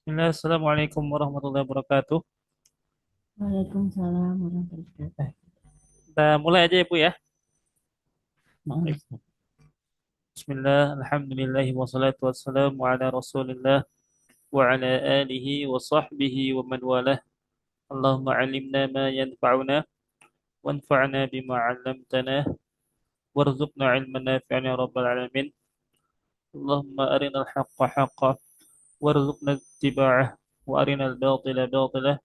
Bismillah, Assalamualaikum warahmatullahi wabarakatuh. Waalaikumsalam warahmatullahi Eh, wabarakatuh. Kita mulai aja ya Bu ya. Maaf, Baik. Ustaz. Bismillah, alhamdulillahi wassalatu wassalamu ala rasulillah wa ala alihi wa sahbihi wa man walah. Allahumma alimna ma yanfa'una wanfa'na bima 'allamtana warzuqna ilman nafi'an ya rabbal alamin. Allahumma arina al-haqqa haqqan warzuqna ittiba'ah wa arina al-batila batilah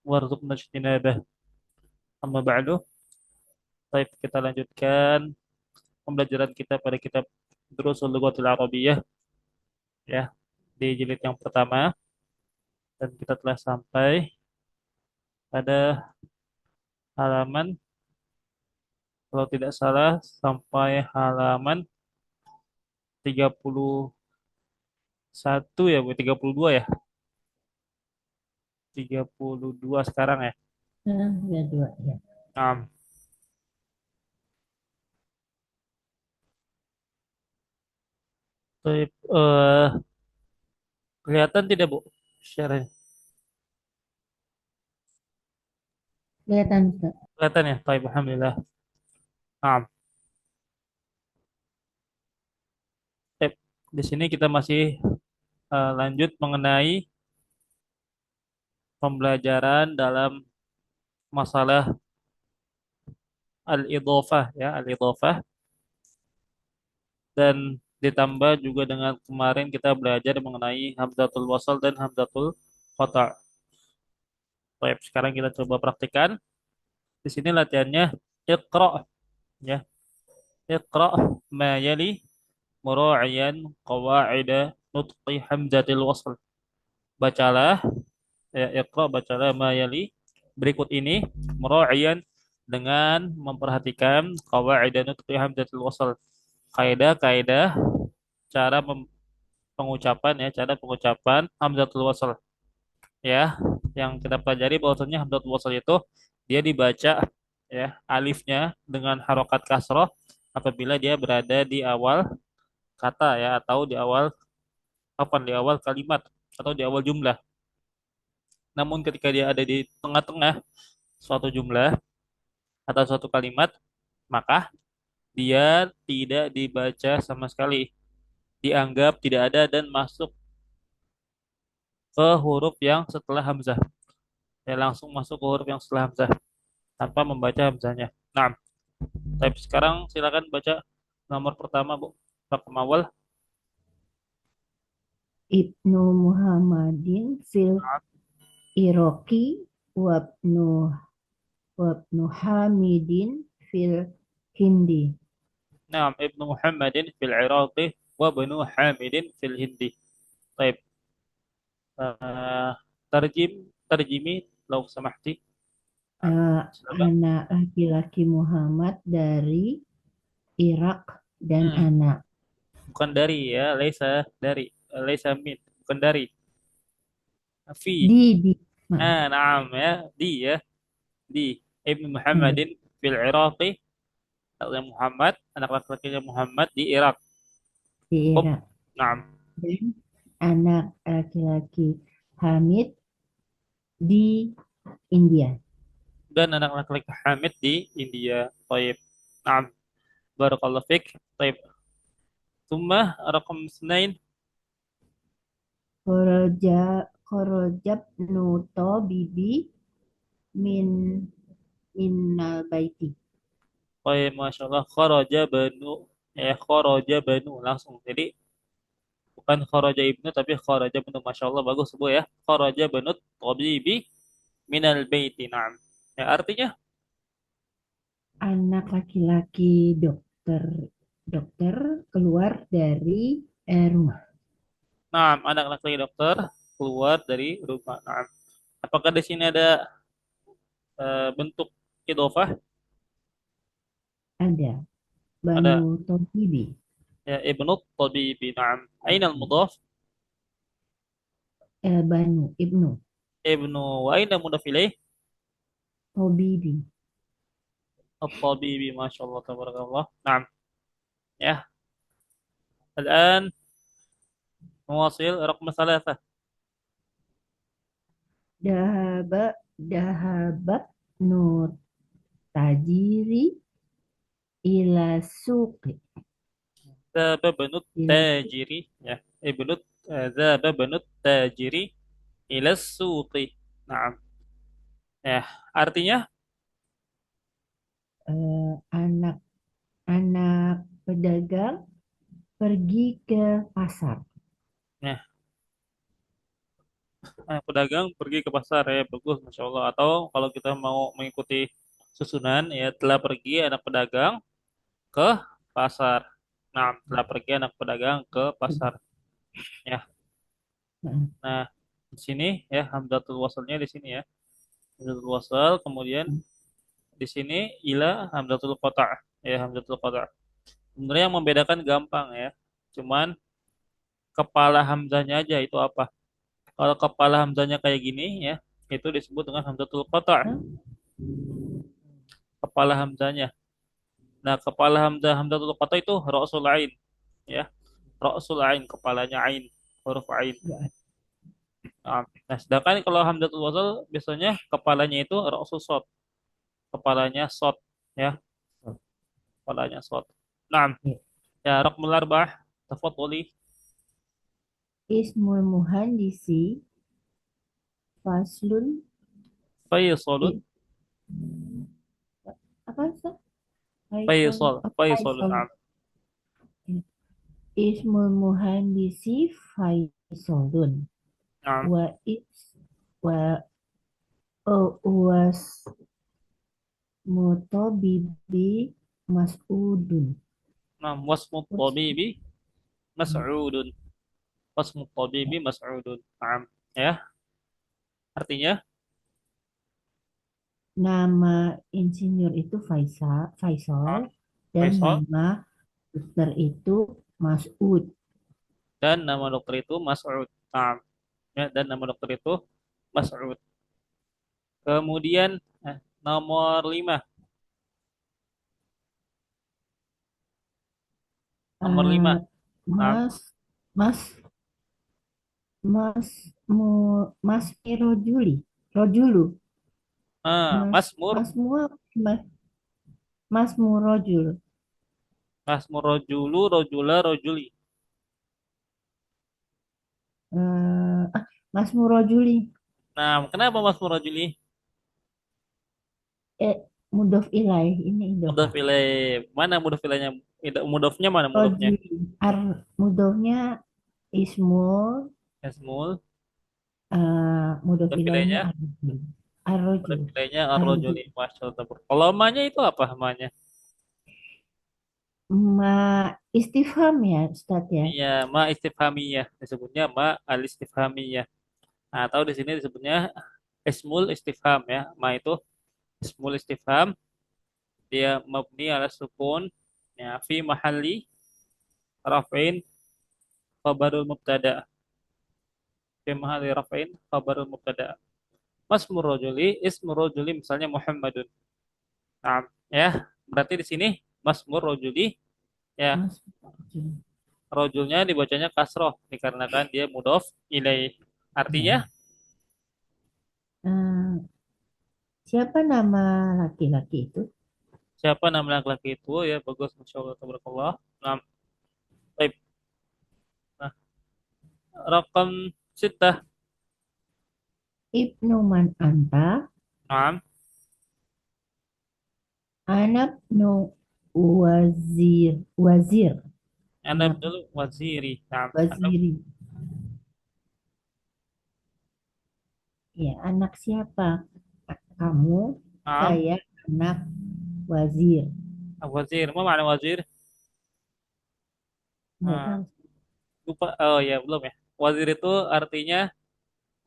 warzuqna ijtinabah. Amma ba'du. Baik, kita lanjutkan pembelajaran kita pada kitab Durusul Lughatil Arabiyyah ya di jilid yang pertama, dan kita telah sampai pada halaman, kalau tidak salah sampai halaman 31 ya Bu, 32 ya, 32 sekarang ya. Ya dua ya. Nah, baik, kelihatan tidak Bu share. Kelihatan Ustaz. Kelihatan ya, baik, alhamdulillah. Nah, baik. Di sini kita masih lanjut mengenai pembelajaran dalam masalah al-idhofah ya, al-idhofah, dan ditambah juga dengan kemarin kita belajar mengenai hamzatul wasal dan hamzatul qata'. Baik, sekarang kita coba praktikkan. Di sini latihannya iqra ya. Iqra ma yali mura'iyan qawaida nutqi hamzatil wasl. Bacalah ya, iqra bacalah ma yali berikut ini mura'iyan dengan memperhatikan qawaida nutqi hamzatil wasl. Kaidah-kaidah cara pengucapan ya, cara pengucapan hamzatul wasl ya, yang kita pelajari bahwasanya hamzatul wasl itu dia dibaca ya alifnya dengan harokat kasroh apabila dia berada di awal kata ya, atau di awal apa, di awal kalimat atau di awal jumlah. Namun ketika dia ada di tengah-tengah suatu jumlah atau suatu kalimat, maka dia tidak dibaca sama sekali, dianggap tidak ada dan masuk ke huruf yang setelah hamzah. Ya, langsung masuk ke huruf yang setelah hamzah tanpa membaca hamzahnya. Nah, tapi sekarang silakan baca nomor pertama, Bu. Raqam awal. Ibnu Muhammadin fil Iraqi wabnu wabnu Hamidin fil Hindi. Naam, Ibnu Muhammadin fil Iraqi wa Banu Hamidin fil Hindi. Baik. Uh, tarjim, tarjimi, lau samahti. Naam, silakan. Anak laki-laki Muhammad dari Irak dan Hmm, anak bukan dari ya, laisa dari, laisa min, bukan dari. Fi. di maaf Naam ya, di ya, di Ibnu ya, Muhammadin fil Iraqi, Muhammad, anak laki-lakinya Muhammad di Irak. di Hop. Irak Naam. dan anak laki-laki Hamid di India. Dan anak laki-laki Hamid di India. Taib. Naam. Barakallahu fiik. Taib. Thumma raqam isnain. Korojab Nuto Bibi min Minnal Baiti. Taib, Masya Allah. Kharaja banu. Kharaja banu. Langsung. Jadi, bukan kharaja ibnu, tapi kharaja banu. Masya Allah. Bagus, Bu ya. Kharaja banu tabibi minal baiti. Naam. Ya, artinya, Anak laki-laki dokter dokter keluar dari rumah. naam, anak laki-laki dokter keluar dari rumah. Naam. Apakah di sini ada bentuk idofah? Ada Ada. Banu Tobibi. Ya, ibnu tabibi. Naam. Aina al-mudhaf? Banu Ibnu Ibnu wa aina mudhaf ilaih? Tobibi. الطبيب ما شاء الله تبارك الله. نعم. يا الآن نواصل رقم ثلاثة. Dahaba, dahabat nur tajiri ila suqi. Zaba banut Ila suqi. tajiri ya. Ibnut zaba banut tajiri ila suqi. Nah, ya, artinya Anak anak pedagang pergi ke pasar. ya, pedagang pergi ke pasar ya, bagus, masya Allah. Atau kalau kita mau mengikuti susunan ya, telah pergi anak pedagang ke pasar. Nah, telah pergi anak pedagang ke pasar. Ya, Nah, nah di sini ya hamzatul wasalnya di sini ya. Hamzatul wasal, kemudian di sini ila hamzatul qata' ya, hamzatul qata'. Sebenarnya yang membedakan gampang ya. Cuman kepala hamzanya aja itu apa? Kalau kepala hamzanya kayak gini ya, itu disebut dengan hamzatul qata'. nah, Kepala hamzanya. Nah, kepala hamzah hamzatul qata' itu ra'sul ain ya. Ra'sul ain, kepalanya ain, huruf ain. enggak Nah, sedangkan kalau hamzatul wasal biasanya kepalanya itu ra'sul shad, kepalanya shad ya, ada. kepalanya shad. Nah, Ya. ya raqmul arba'ah, tafadhali. Ismul muhandisi faslun Faisalun, i- apa sih? Faisal, Faisal, oh, Faisalun. Faisal. Nah, Ismul muhandisi Faisalun. nah, Wa is wa was mutabibi mas'udun. nah, wasmut Was- tabibi mas'udun. Wasmut tabibi mas'udun. Nah, ya, artinya Nama insinyur itu Faisal nah, dan Faisal nama dokter itu Mas'ud. dan nama dokter itu Mas'ud. Nah, ya, dan nama dokter itu Mas'ud. Kemudian nomor 5. Nomor Eh, 5. Nah, Mas Mas Mas Mas Rojuli Rojulu Mas Masmur, Mas Mu Mas Mas Murojul Masmur rojulu, rojula, rojuli. Mas Murojuli Nah, kenapa Masmur rojuli? eh Mudof Ilaih ini Mudhof idofah ilaih. Mana mudhof ilaihnya? Mudhofnya mana mudhofnya? Rojuli Mudofnya Ismul Ismul, Mudof mudhof Ilaihnya ilaihnya, mudhof Ar-Rojul ilaihnya Ar-Rojul ar-rojuli. Masya Allah. Kalau ma-nya itu apa namanya? Ma istifham ya Ustaz ya. Iya, ma istifhamiyah. Disebutnya ma al istifhamiyah. Nah, atau di sini disebutnya ismul istifham ya. Ma itu ismul istifham, dia mabni ala sukun ya fi mahalli raf'in khabarul mubtada. Fi mahalli raf'in khabarul mubtada. Masmur rajuli ismur rajuli misalnya Muhammadun. Nah, ya, berarti di sini Masmur rajuli ya, Mas Rojul. rojulnya dibacanya kasroh dikarenakan dia mudhof ilaih. Artinya Ya. Eh, siapa nama laki-laki itu? siapa nama laki-laki itu ya, bagus, masya Allah, tabarakallah. Nah, baik. Nah, rakam sitah. Ibnu Man Anta, Nah, anak nu wazir, anda anak dulu waziri. Nah, anda waziri. Ya, anak siapa? Kamu, nah, saya anak wazir. wazir. Apa makna wazir? Nggak Nah, tahu. lupa. Oh ya, belum ya. Wazir itu artinya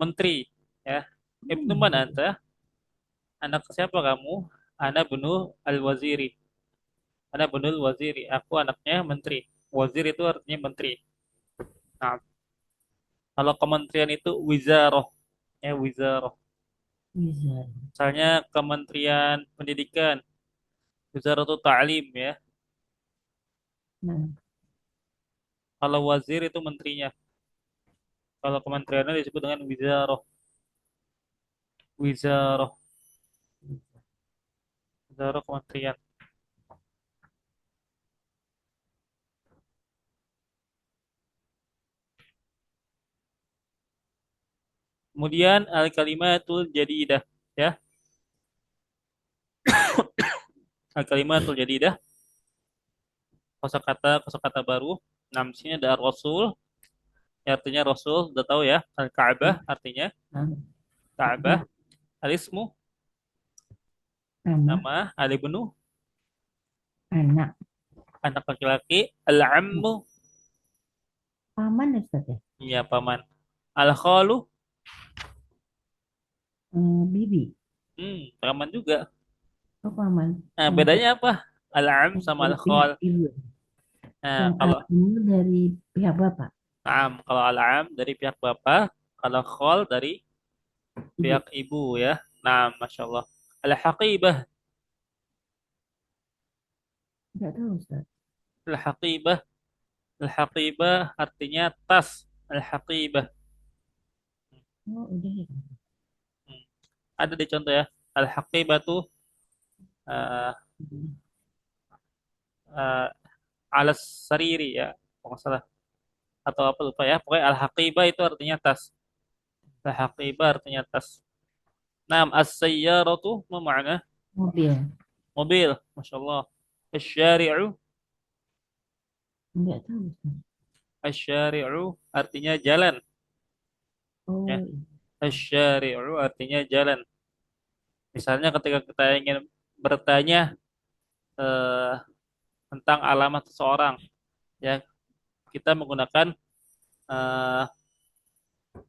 menteri ya. Ibnu man Hmm. anta? Anak siapa kamu? Anak bunu al-waziri. Anak bunu al-waziri. Aku anaknya menteri. Wazir itu artinya menteri. Nah, kalau kementerian itu wizaroh. Ya, wizaroh. Wizard. Misalnya Kementerian Pendidikan. Wizaroh itu ta'lim ya. Nah, Kalau wazir itu menterinya. Kalau kementeriannya disebut dengan wizaroh. Wizarah. Wizarah kementerian. Kemudian al-kalimatul jadidah. Ya, al-kalimatul jadidah. Kosakata baru. Nah, di sini ada Rasul. Ya, artinya Rasul. Udah tahu ya. Al-Ka'bah artinya Nah, Ka'bah. Al-ismu. nama Nama. Al-ibnu. anak Anak laki-laki. Al-ammu. paman Ustaz ya. Ya, paman. Al-khalu. Bibi. Paman juga. Oh paman. Nah, Yang bedanya apa? Al-am sama dari pihak al-khal. ibu. Nah, Yang kalau ibu dari pihak bapak. kalau al-am dari pihak bapak, kalau khal dari Ibu. pihak ibu ya. Nah, masya Allah. Al-haqibah, Enggak tahu Ustaz. al-haqibah, al-haqibah artinya tas. Al-haqibah. Oh udah ya. Hmm. Ada di contoh ya. Al-haqibah tuh uh, uh, alas sariri ya, kalau nggak salah. Atau apa lupa ya. Pokoknya al-haqibah itu artinya tas. Al-haqibah artinya tas. Nah, as-sayyaratu ma makna Mobil. mobil. Masya Allah. Asyari'u, Enggak tahu Ustaz. asyari'u artinya jalan. Ya. Oh Asyari'u artinya jalan. Misalnya ketika kita ingin bertanya eh, tentang alamat seseorang, ya kita menggunakan eh,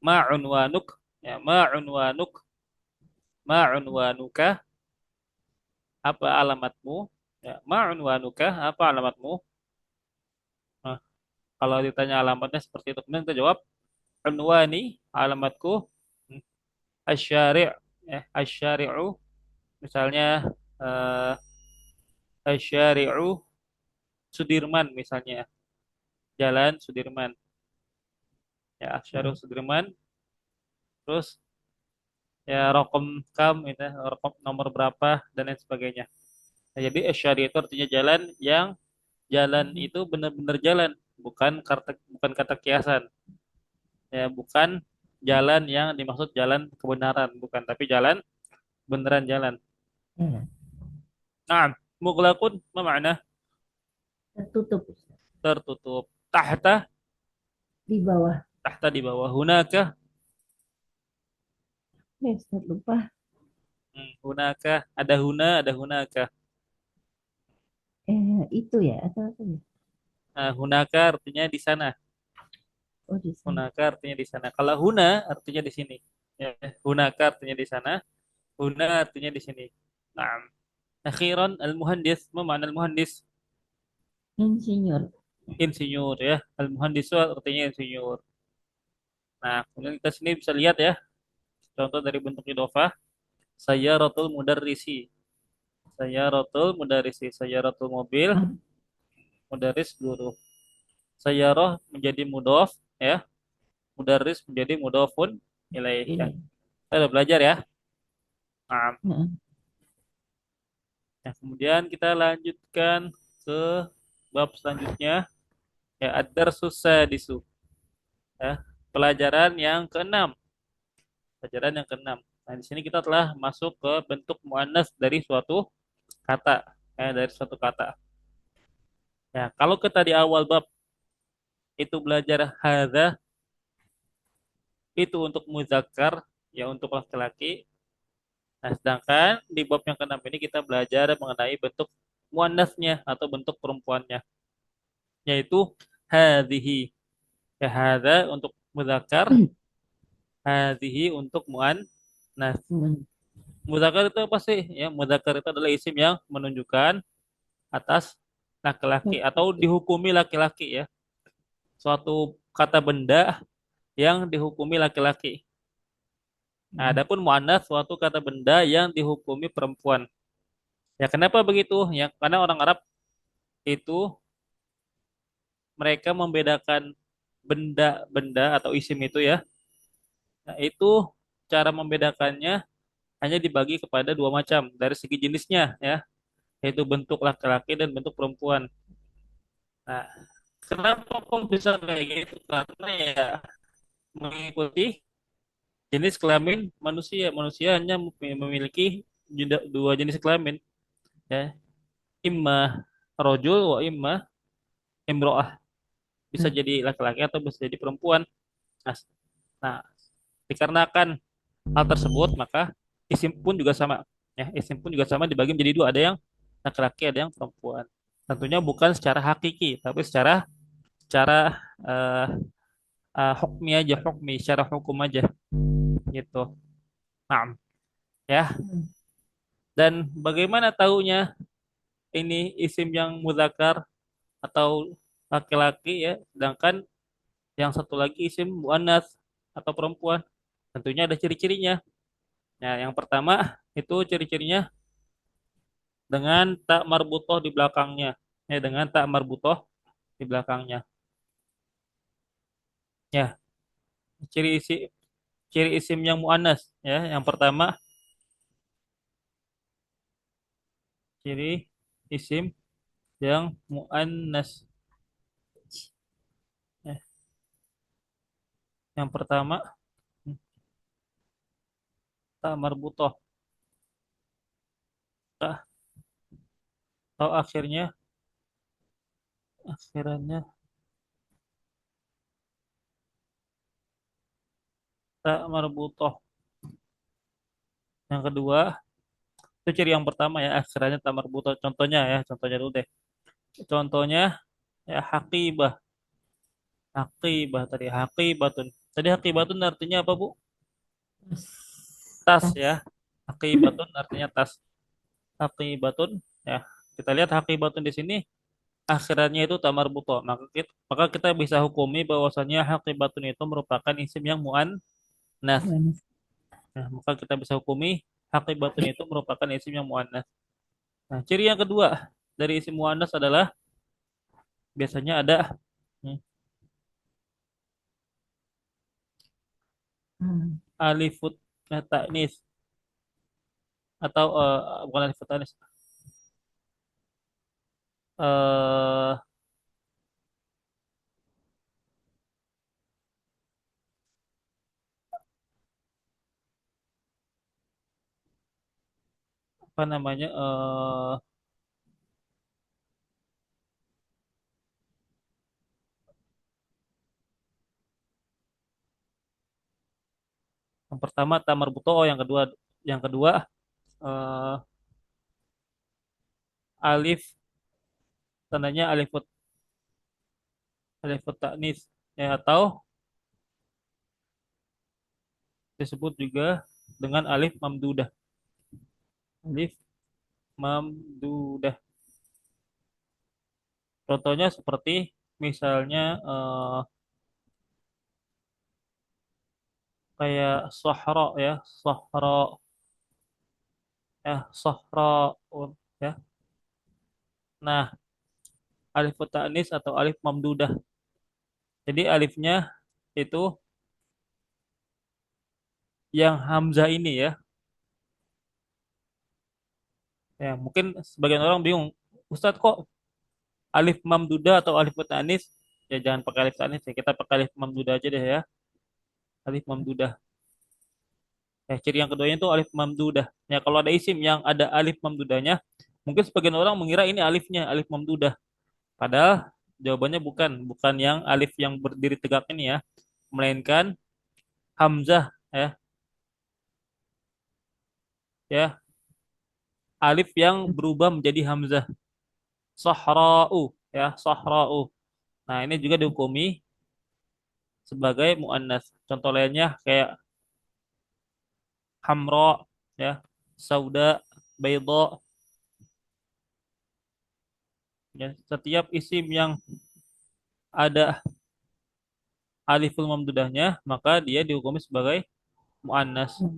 ma'unwanuk, ya ma'unwanuk, ma'unwanuka, apa alamatmu? Ya, ma'unwanuka, apa alamatmu? Nah, kalau ditanya alamatnya seperti itu, kemudian kita jawab unwani, alamatku asyari', ya asyari'u, misalnya eh, asyari'u Sudirman misalnya, Jalan Sudirman. Ya, Asyari'u Sudirman. Terus ya rokom kam itu, rokom nomor berapa dan lain sebagainya. Nah, jadi asyari itu artinya jalan yang jalan itu benar-benar jalan, bukan kata kiasan. Ya, bukan jalan yang dimaksud jalan kebenaran, bukan, tapi jalan beneran jalan. ya. Nah, mughlaqun ma makna Tertutup Ustaz. tertutup. Tahta, Di bawah. tahta di bawah. Hunaka, Ustaz lupa. hunaka, ada huna, ada hunaka. Itu ya atau apa ya? Nah, hunaka artinya di sana. Oh di sana. Hunaka artinya di sana. Kalau huna artinya di sini. Ya, hunaka artinya di sana. Huna artinya di sini. Nah, akhiran al-muhandis, apa makna al-muhandis? Insinyur. Insinyur ya. Al-muhandisu artinya insinyur. Nah, kemudian kita sini bisa lihat ya, contoh dari bentuk idofah. Saya rotul mudarrisi. Saya rotul mudarrisi. Saya rotul mobil, Ah, mudarris guru. Saya roh menjadi mudof ya. Mudarris menjadi mudofun ilaih ya. ini. Kita udah belajar ya. Nah, Heeh. nah, kemudian kita lanjutkan ke bab selanjutnya ya ad-darsus sadisu ya. Pelajaran yang keenam. Pelajaran yang keenam. Nah, di sini kita telah masuk ke bentuk muannas dari suatu kata. Ya, dari suatu kata. Ya, kalau kita di awal bab itu belajar hadza itu untuk muzakkar ya untuk laki-laki. Nah, sedangkan di bab yang keenam ini kita belajar mengenai bentuk muannasnya atau bentuk perempuannya yaitu hadhihi. Ya, hadza untuk muzakkar, hadhihi untuk muannas. Hmm. Muzakkar itu apa sih? Ya, muzakkar itu adalah isim yang menunjukkan atas laki-laki atau dihukumi laki-laki ya. Suatu kata benda yang dihukumi laki-laki. Nah, adapun muannats suatu kata benda yang dihukumi perempuan. Ya, kenapa begitu? Ya, karena orang Arab itu mereka membedakan benda-benda atau isim itu ya. Nah, itu cara membedakannya hanya dibagi kepada dua macam dari segi jenisnya ya, yaitu bentuk laki-laki dan bentuk perempuan. Nah, kenapa kok bisa kayak gitu? Karena ya mengikuti jenis kelamin manusia. Manusia hanya memiliki dua jenis kelamin ya, imma rojul wa imma imro'ah. Bisa Hmm. jadi laki-laki atau bisa jadi perempuan. Nah, nah, dikarenakan hal tersebut maka isim pun juga sama ya, isim pun juga sama dibagi menjadi dua, ada yang laki-laki ada yang perempuan. Tentunya bukan secara hakiki tapi secara uh, hukmi aja, hukmi secara hukum aja gitu. Nah, ya. Hmm. Dan bagaimana taunya ini isim yang mudzakkar atau laki-laki ya, sedangkan yang satu lagi isim muannats atau perempuan? Tentunya ada ciri-cirinya. Nah, yang pertama itu ciri-cirinya dengan tak marbutoh di belakangnya. Ya, dengan tak marbutoh di belakangnya. Ya, ciri isi ciri isim yang muannas ya. Yang pertama, ciri isim yang muannas. Ya, yang pertama tak marbutoh, tak atau akhirannya tak marbutoh. Yang kedua, itu ciri yang pertama ya, akhirannya tak marbutoh. Contohnya ya, contohnya dulu deh. Contohnya ya hakibah. Hakibah tadi, hakibatun. Tadi hakibatun artinya apa, Bu? Tas. Tas Tas. ya. Hakibatun artinya tas. Hakibatun ya. Kita lihat hakibatun di sini akhirannya itu tamar buto. Maka kita bisa hukumi bahwasanya hakibatun itu merupakan isim yang muannas. Manis. Nah, maka kita bisa hukumi hakibatun itu merupakan isim yang muannas. Nah, ciri yang kedua dari isim muannas adalah biasanya ada hmm, Hmm. alifut ta'nis atau bukan alifut ta'nis. eh Apa namanya? Yang pertama tamar buto, yang kedua eh, alif tandanya alifut taknis ya, atau disebut juga dengan alif mamdudah. Alif mamdudah. Contohnya seperti misalnya kayak sahra ya, sahra ya, sahra ya. Nah, alif ta'nis atau alif mamdudah. Jadi alifnya itu yang hamzah ini ya. Ya, mungkin sebagian orang bingung, Ustadz kok alif mamdudah atau alif ta'nis? Ya jangan pakai alif ta'nis ya, kita pakai alif mamdudah aja deh ya. Alif mamdudah. Ya, ciri yang keduanya itu alif mamdudah. Ya, kalau ada isim yang ada alif mamdudahnya, mungkin sebagian orang mengira ini alifnya, alif mamdudah. Padahal jawabannya bukan yang alif yang berdiri tegak ini ya, melainkan hamzah ya, ya, alif yang berubah menjadi hamzah. Sahra'u ya, sahra'u. Nah, ini juga dihukumi sebagai muannas. Contoh lainnya kayak hamra ya, sauda, baydha ya. Setiap isim yang ada aliful mamdudahnya, maka dia dihukumi sebagai muannas. Hmm.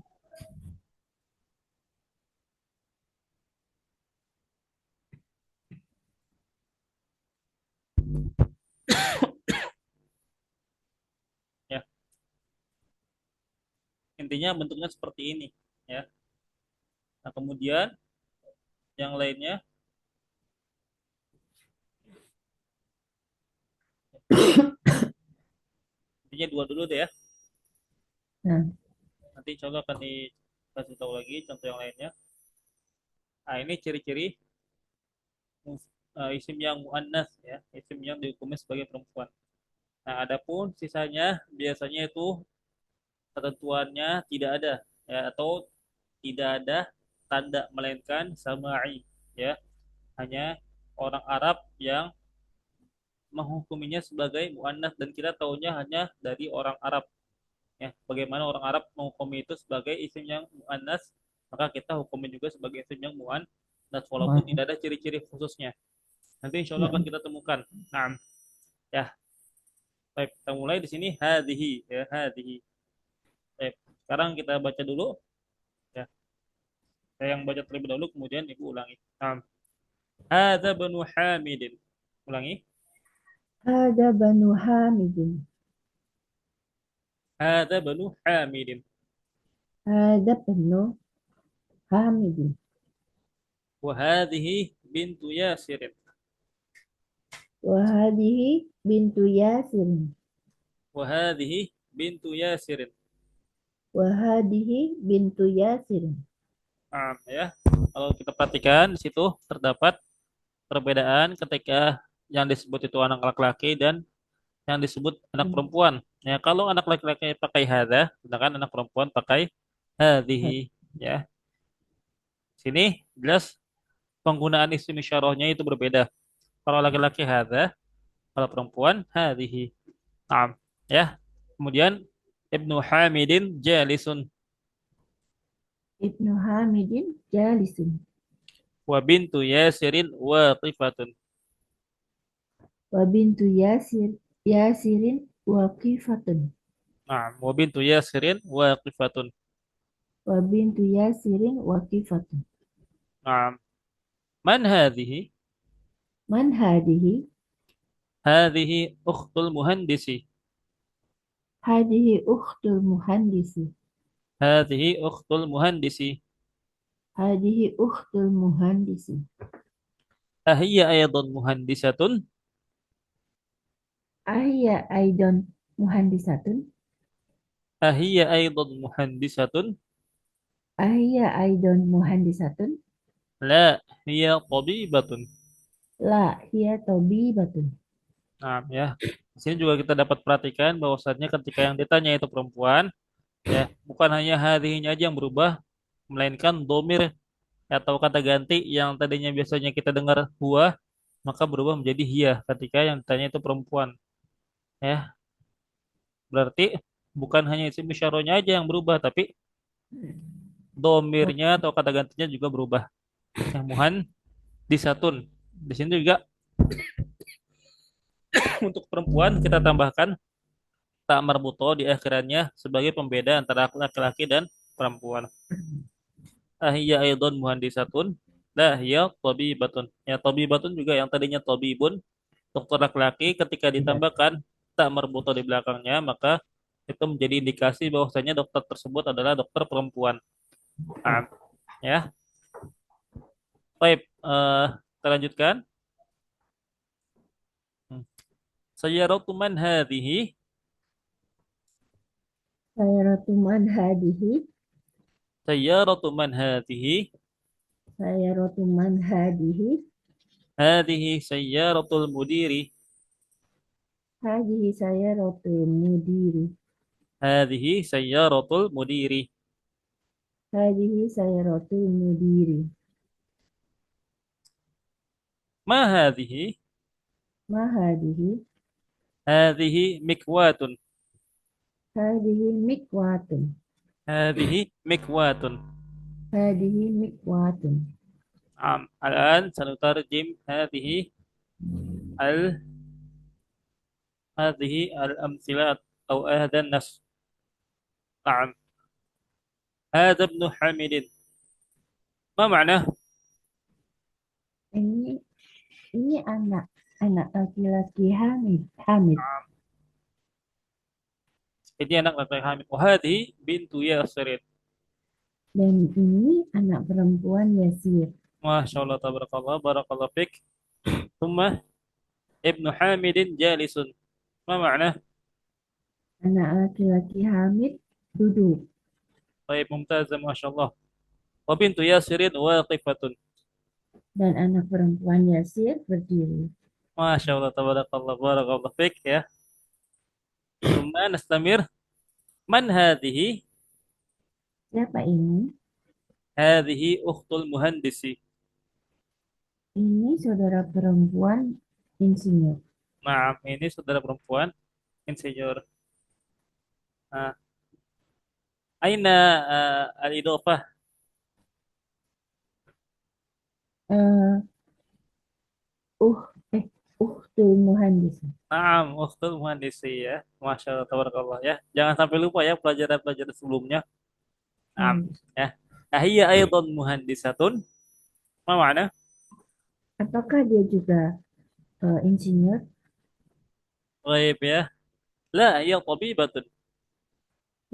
Ya, intinya bentuknya seperti ini ya. Nah, kemudian yang lainnya, intinya dua dulu deh ya. Nah, Nanti insya Allah akan dikasih tahu lagi contoh yang lainnya. Nah, ini ciri-ciri isim yang muannas ya, isim yang dihukumi sebagai perempuan. Nah, adapun sisanya biasanya itu ketentuannya tidak ada ya, atau tidak ada tanda melainkan sama'i ya. Hanya orang Arab yang menghukuminya sebagai muannas dan kita tahunya hanya dari orang Arab ya. Bagaimana orang Arab menghukumi itu sebagai isim yang muannas, maka kita hukumi juga sebagai isim yang muannas walaupun wah, tidak ada ciri-ciri khususnya. Nanti insya Allah ya, akan kita temukan. Nah, ya, baik, kita mulai di sini hadhihi ya, hadhihi. Baik, sekarang kita baca dulu ya. Saya yang baca terlebih dahulu kemudian Ibu ulangi. Nah, hadza banu Hamidin. Ulangi. ada Banu Hamidin. Hadza banu Hamidin. Ada Banu Hamidin. Wa hadhihi bintu Yasirin. Wahadihi bintu Yasirin. Wa hadhihi bintu Yasirin. Wahadihi bintu Yasirin. Nah, ya. Kalau kita perhatikan di situ terdapat perbedaan ketika yang disebut itu anak laki-laki dan yang disebut anak Hmm. perempuan. Ya, kalau anak laki-laki pakai hadza, sedangkan anak perempuan pakai hadhihi. Ya, sini jelas penggunaan isim isyarahnya itu berbeda. Kalau laki-laki hadza, kalau perempuan hadhihi. Naam. Ya. Kemudian Ibnu Hamidin jalisun Ibnu Hamidin jalisun. wa bintu Yasirin waqifatun. Wa bintu Yasirin waqifatun. Naam, wa bintu Yasirin waqifatun. Wa bintu Yasirin waqifatun. Naam. Man hadhihi? Man hadihi? Hadhihi ukhtul muhandisi. Hadihi ukhtul muhandisi. Hadhihi ukhtul muhandisi. Hadihi ukhtul muhandisi. Ahiyya aydan muhandisatun. Ahya aidon muhandisatun. Ahiyya aydan muhandisatun. Ahya aidon muhandisatun. La, hiya tabibatun. La hiya tabibatun. Nah, ya. Di sini juga kita dapat perhatikan bahwasannya ketika yang ditanya itu perempuan, ya, bukan hanya hadhihinya aja yang berubah, melainkan domir atau kata ganti yang tadinya biasanya kita dengar huwa, maka berubah menjadi hiya ketika yang ditanya itu perempuan. Ya, berarti bukan hanya isim isyarahnya aja yang berubah, tapi domirnya atau kata gantinya juga berubah. Yang muhan disatun. Di sini juga untuk perempuan kita tambahkan tak marbuto di akhirannya sebagai pembeda antara laki-laki dan perempuan. Ahiyya aidon muhandisatun, la hiya tabibatun. Ya, tabibatun juga yang tadinya tabibun, dokter laki-laki ketika Ya. ditambahkan tak marbuto di belakangnya, maka itu menjadi indikasi bahwasanya dokter tersebut adalah dokter perempuan. Nah, ya. Baik, kita lanjutkan. Sayyaratu man hadhihi? Sayyaratu man hadihi. Sayyaratu man hadhihi? Sayyaratu man hadihi. Hadhihi sayyaratul mudiri. Hadihi sayyaratu mudiri. Hadhihi sayyaratul mudiri. Hadihi sayyaratu mudiri. Ma hadhihi? Ma hadihi? Hadhihi mikwatun. Hadihi mikwatun. Hadhihi mikwatun. Hadihi mikwatun. الآن سنترجم ال هذه الأمثلة أو هذا النص. نعم. هذا ابن حميد. ما معناه؟ Ini ini anak anak laki-laki Hamid. Hamid. Ini anak laki Hamid. وهذه بنت ياسر. Dan ini anak perempuan Yasir. Masya Allah, tabarakallah, barakallah fik. Thumma ibnu Hamidin jalisun. Ma makna? Anak laki-laki Hamid duduk. Baik, mumtaz, Masya Allah. Wa bintu Yasirin waqifatun. Dan anak perempuan Yasir berdiri. Masya Allah, tabarakallah, barakallah fik ya. Thumma nastamir. Man hadhihi? Siapa ini? Hadhihi ukhtul muhandisi. Ini saudara perempuan insinyur. Naam, ini saudara perempuan insinyur. Nah, aina al-idofah? Eh, uh, eh, Uhtul muhandis. Naam, ukhtul muhandisi ya. Masya Allah, tabarakallah ya. Jangan sampai lupa ya pelajaran-pelajaran sebelumnya. Naam, Hmm. ya. Ahiyya aidan muhandisatun. Ma makna? Apakah dia juga insinyur? Baik ya. La, hiya tabibatun.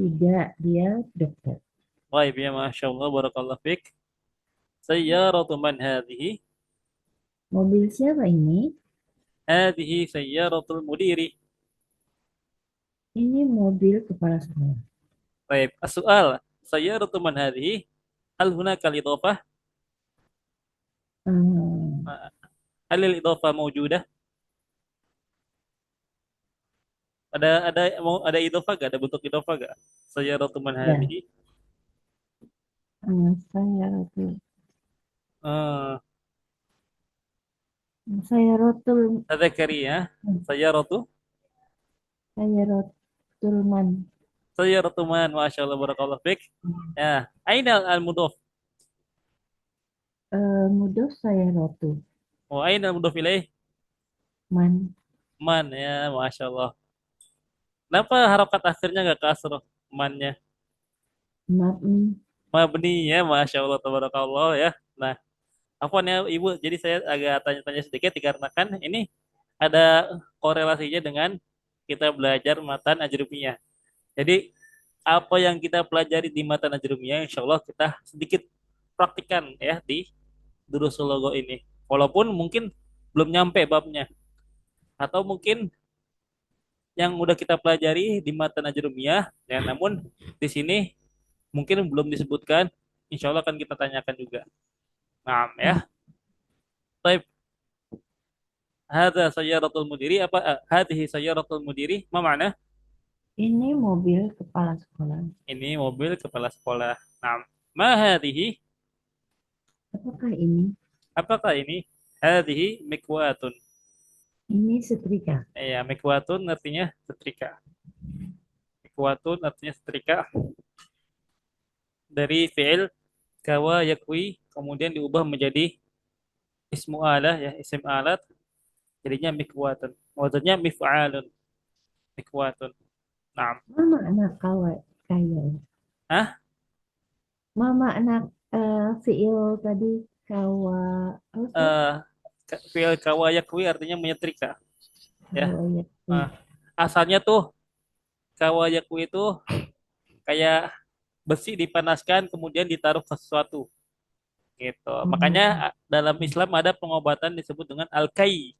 Tidak, dia dokter. Baik ya, Masya Allah, barakallah fik. Sayyaratu man hadhihi? Mobil siapa ini? Hadhihi sayyaratul mudiri. Ini mobil kepala sekolah. Baik, as-su'al. Sayyaratu man hadhihi? Hal hunaka al-idofah? Eh, Hal al-idofah mawjudah? Ada idofah gak? Ada bentuk idofah gak? Sayyaratu man ya, hadhihi? saya rotul. Eh, Saya rotul. Tadakari ya. Sayyaratu. Saya rotulman. Sayyaratu man. Masya Allah, barakallah fik. Ya. Aina al-mudhof? Mudah saya rotul. Wa aina al-mudhof ilaih? Man. Man ya. Masya Allah. Kenapa harokat akhirnya gak kasroh? Mannya. Maaf nih. Mabni ya. Masya Allah, tabarakallah ya. Nah, apa ya Ibu? Jadi saya agak tanya-tanya sedikit dikarenakan ini ada korelasinya dengan kita belajar matan ajrumiyah. Jadi apa yang kita pelajari di matan ajrumiyah, insya Allah kita sedikit praktikan ya di durusul logo ini. Walaupun mungkin belum nyampe babnya, atau mungkin yang udah kita pelajari di matan ajrumiyah, ya namun di sini mungkin belum disebutkan. Insya Allah akan kita tanyakan juga. Nah, ya. Baik, hadza sayyaratul mudiri apa hadhihi sayyaratul mudiri ma makna? Ini mobil kepala sekolah. Ini mobil kepala sekolah. Nah, ma hadhihi? Apakah ini? Apakah ini? Hadhihi mikwatun. Ini setrika. Ya, mikwatun artinya setrika. Mikwatun artinya setrika dari fi'il kawa yakwi kemudian diubah menjadi ismu alah ya, isim alat jadinya mikwatun. Wazannya mif'alun, mikwatun. Nah, Mama anak kawat kaya. ah Mama anak fiil tadi kawa apa sih? eh fi'il kawa yakwi artinya menyetrika ya. Kawa ya. Nah, asalnya tuh kawa yakwi itu kayak besi dipanaskan kemudian ditaruh ke sesuatu gitu. Makanya Oh. dalam Islam ada pengobatan disebut dengan al-kai.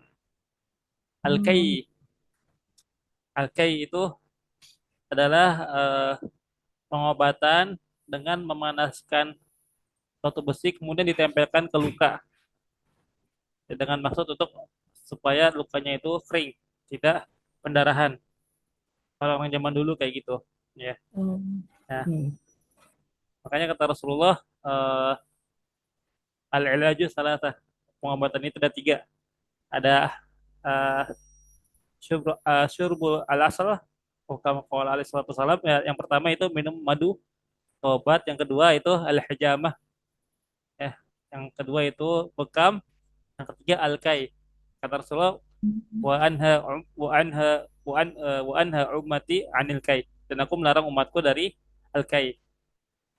Oh. Al-kai. Al-kai itu adalah pengobatan dengan memanaskan suatu besi kemudian ditempelkan ke luka dengan maksud untuk supaya lukanya itu kering, tidak pendarahan. Kalau orang zaman dulu kayak gitu, ya. Oh. Nah, Oke. makanya kata Rasulullah al-ilaju salasah. Pengobatan itu ada tiga. Ada uh, syurbul al-asal, kalau alaihi salatu wasalam, ya, yang pertama itu minum madu obat, yang kedua itu al-hijamah, ya. Yang kedua itu bekam, yang ketiga al-kai. Kata Rasulullah wa anha wa anha wa anha ummati anil kai, dan aku melarang umatku dari al kai,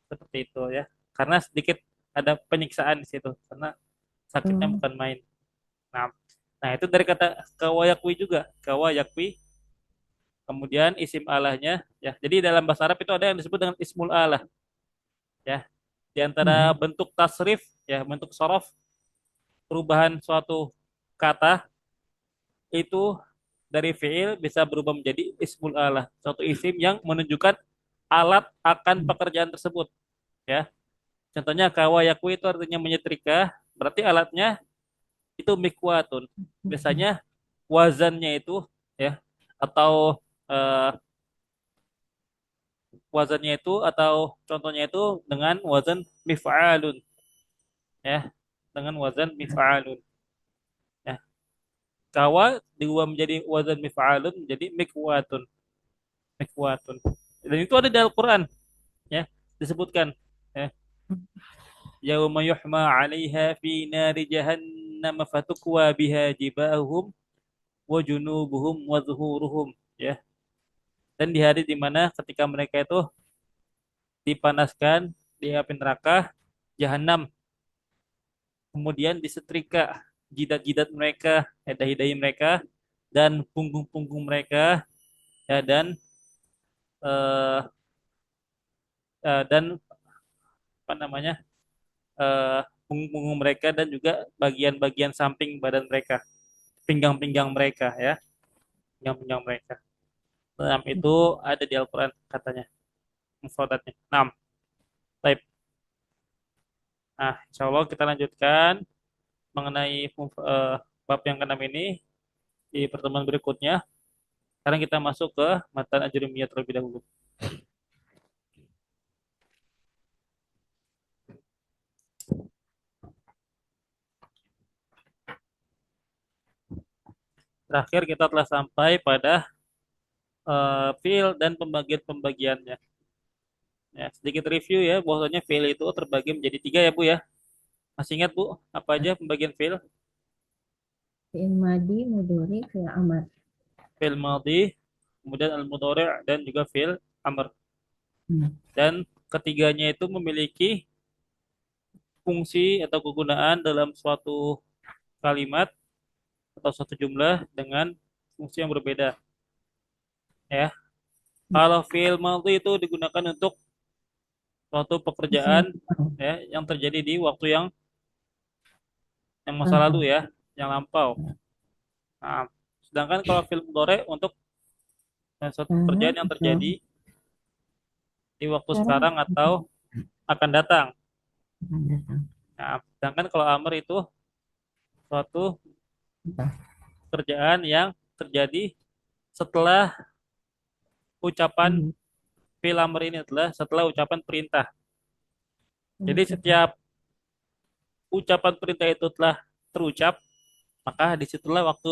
seperti itu ya, karena sedikit ada penyiksaan di situ karena sakitnya Oh. bukan main. Nah, nah itu dari kata kawayakwi juga, kawayakwi Kemudian isim alahnya ya. Jadi dalam bahasa Arab itu ada yang disebut dengan ismul alah ya. Di antara Mm-mm. bentuk tasrif ya, bentuk sorof perubahan suatu kata itu dari fiil bisa berubah menjadi ismul alah, suatu isim yang menunjukkan alat akan pekerjaan tersebut ya. Contohnya kawayaku itu artinya menyetrika, berarti alatnya itu mikwatun. Mm-mm. Biasanya wazannya itu ya atau eh, wazannya itu atau contohnya itu dengan wazan mif'alun ya, dengan wazan mif'alun ya. Kawa diubah menjadi wazan mif'alun menjadi mikwatun, mikwatun. Dan itu ada di Al-Qur'an ya, disebutkan ya. Yauma yuhma 'alaiha fi nari jahannam fatukwa biha jibahum wa junubuhum wa zuhuruhum ya. Dan di hari di mana ketika mereka itu dipanaskan di api neraka jahanam, kemudian disetrika jidat-jidat mereka, dahi-dahi mereka dan punggung-punggung mereka ya eh, dan apa namanya? Punggung-punggung mereka dan juga bagian-bagian samping badan mereka, pinggang-pinggang mereka ya, pinggang-pinggang mereka. Enam itu ada di Al-Qur'an katanya mufradatnya. 6. Baik. Nah, insya Allah kita lanjutkan mengenai bab yang keenam ini di pertemuan berikutnya. Sekarang kita masuk ke matan ajrumiyah terlebih dahulu. Terakhir kita telah sampai pada fiil dan pembagian-pembagiannya. Ya, sedikit review ya, bahwasanya fiil itu terbagi menjadi tiga ya Bu ya. Masih ingat Bu, apa aja pembagian fiil? Fi'il madi, mudhari, fi'il amar. Fiil madhi, kemudian al-mudhari' dan juga fiil amr. Hmm. Dan ketiganya itu memiliki fungsi atau kegunaan dalam suatu kalimat atau suatu jumlah dengan fungsi yang berbeda ya. Kalau fiil madhi itu digunakan untuk suatu Masa pekerjaan lampau. ya yang terjadi di waktu yang masa lalu Lampau. ya, yang lampau. Nah, sedangkan kalau fiil mudhari untuk suatu Sekarang pekerjaan yang atau terjadi di waktu sekarang sekarang atau akan datang. akan datang. Nah, sedangkan kalau amr itu suatu Apa? pekerjaan yang terjadi setelah ucapan Hmm. fiil amr ini adalah setelah ucapan perintah. Jadi Ucapan. setiap ucapan perintah itu telah terucap, maka disitulah waktu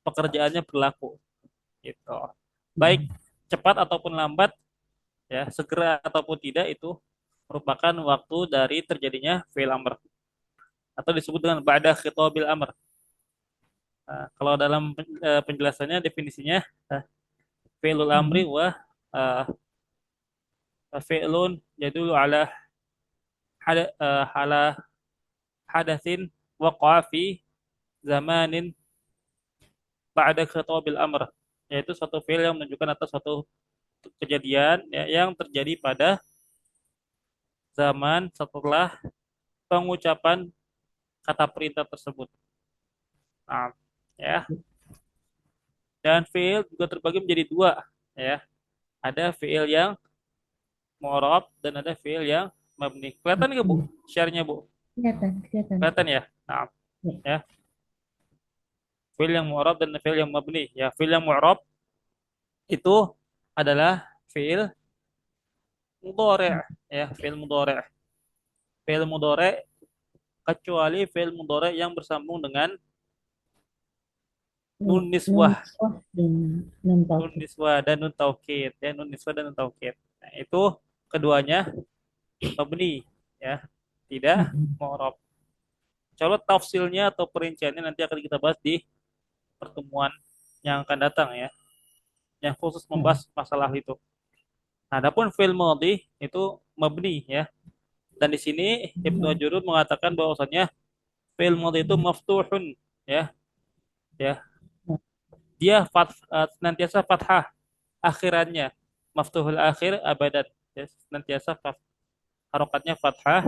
pekerjaannya berlaku. Gitu. Baik Hmm. cepat ataupun lambat, ya segera ataupun tidak itu merupakan waktu dari terjadinya fi'il amr atau disebut dengan ba'da khitabil amr. Nah, kalau dalam penjelasannya definisinya fi'lul amri Hmm. wa uh, fi'lun yadulu ala ala hadatsin waqa'a fi zamanin ba'da khitabil amr, yaitu suatu fi'il yang menunjukkan atas suatu kejadian ya, yang terjadi pada zaman setelah pengucapan kata perintah tersebut. Nah, ya. Dan fiil juga terbagi menjadi dua, ya. Ada fiil yang mu'rab dan ada fiil yang mabni. Kelihatan nggak Bu? Hmm. Share-nya Bu? Kelihatan, kelihatan. Kelihatan ya? Nah, Ya. ya. Fiil yang mu'rab dan fiil yang mabni. Ya, fiil yang mu'rab itu adalah fiil mudhari', ya, fiil mudhari'. Fiil mudhari' kecuali fiil mudhari' yang bersambung dengan nun Nun niswah, niswah dan nun nun taukid. niswah dan nun taukid, ya, nun niswah dan nun taukid. Nah, itu keduanya mabni, ya, tidak Hmm. mu'rab. Kalau tafsilnya atau perinciannya nanti akan kita bahas di pertemuan yang akan datang ya, yang khusus Hmm. membahas masalah itu. Nah, adapun fi'il madhi itu mabni ya. Dan di sini Ibnu Ajurun mengatakan bahwasannya fi'il madhi itu maftuhun ya, ya. Dia senantiasa fathah akhirannya. Maftuhul akhir abadan. Ya, senantiasa harokatnya fathah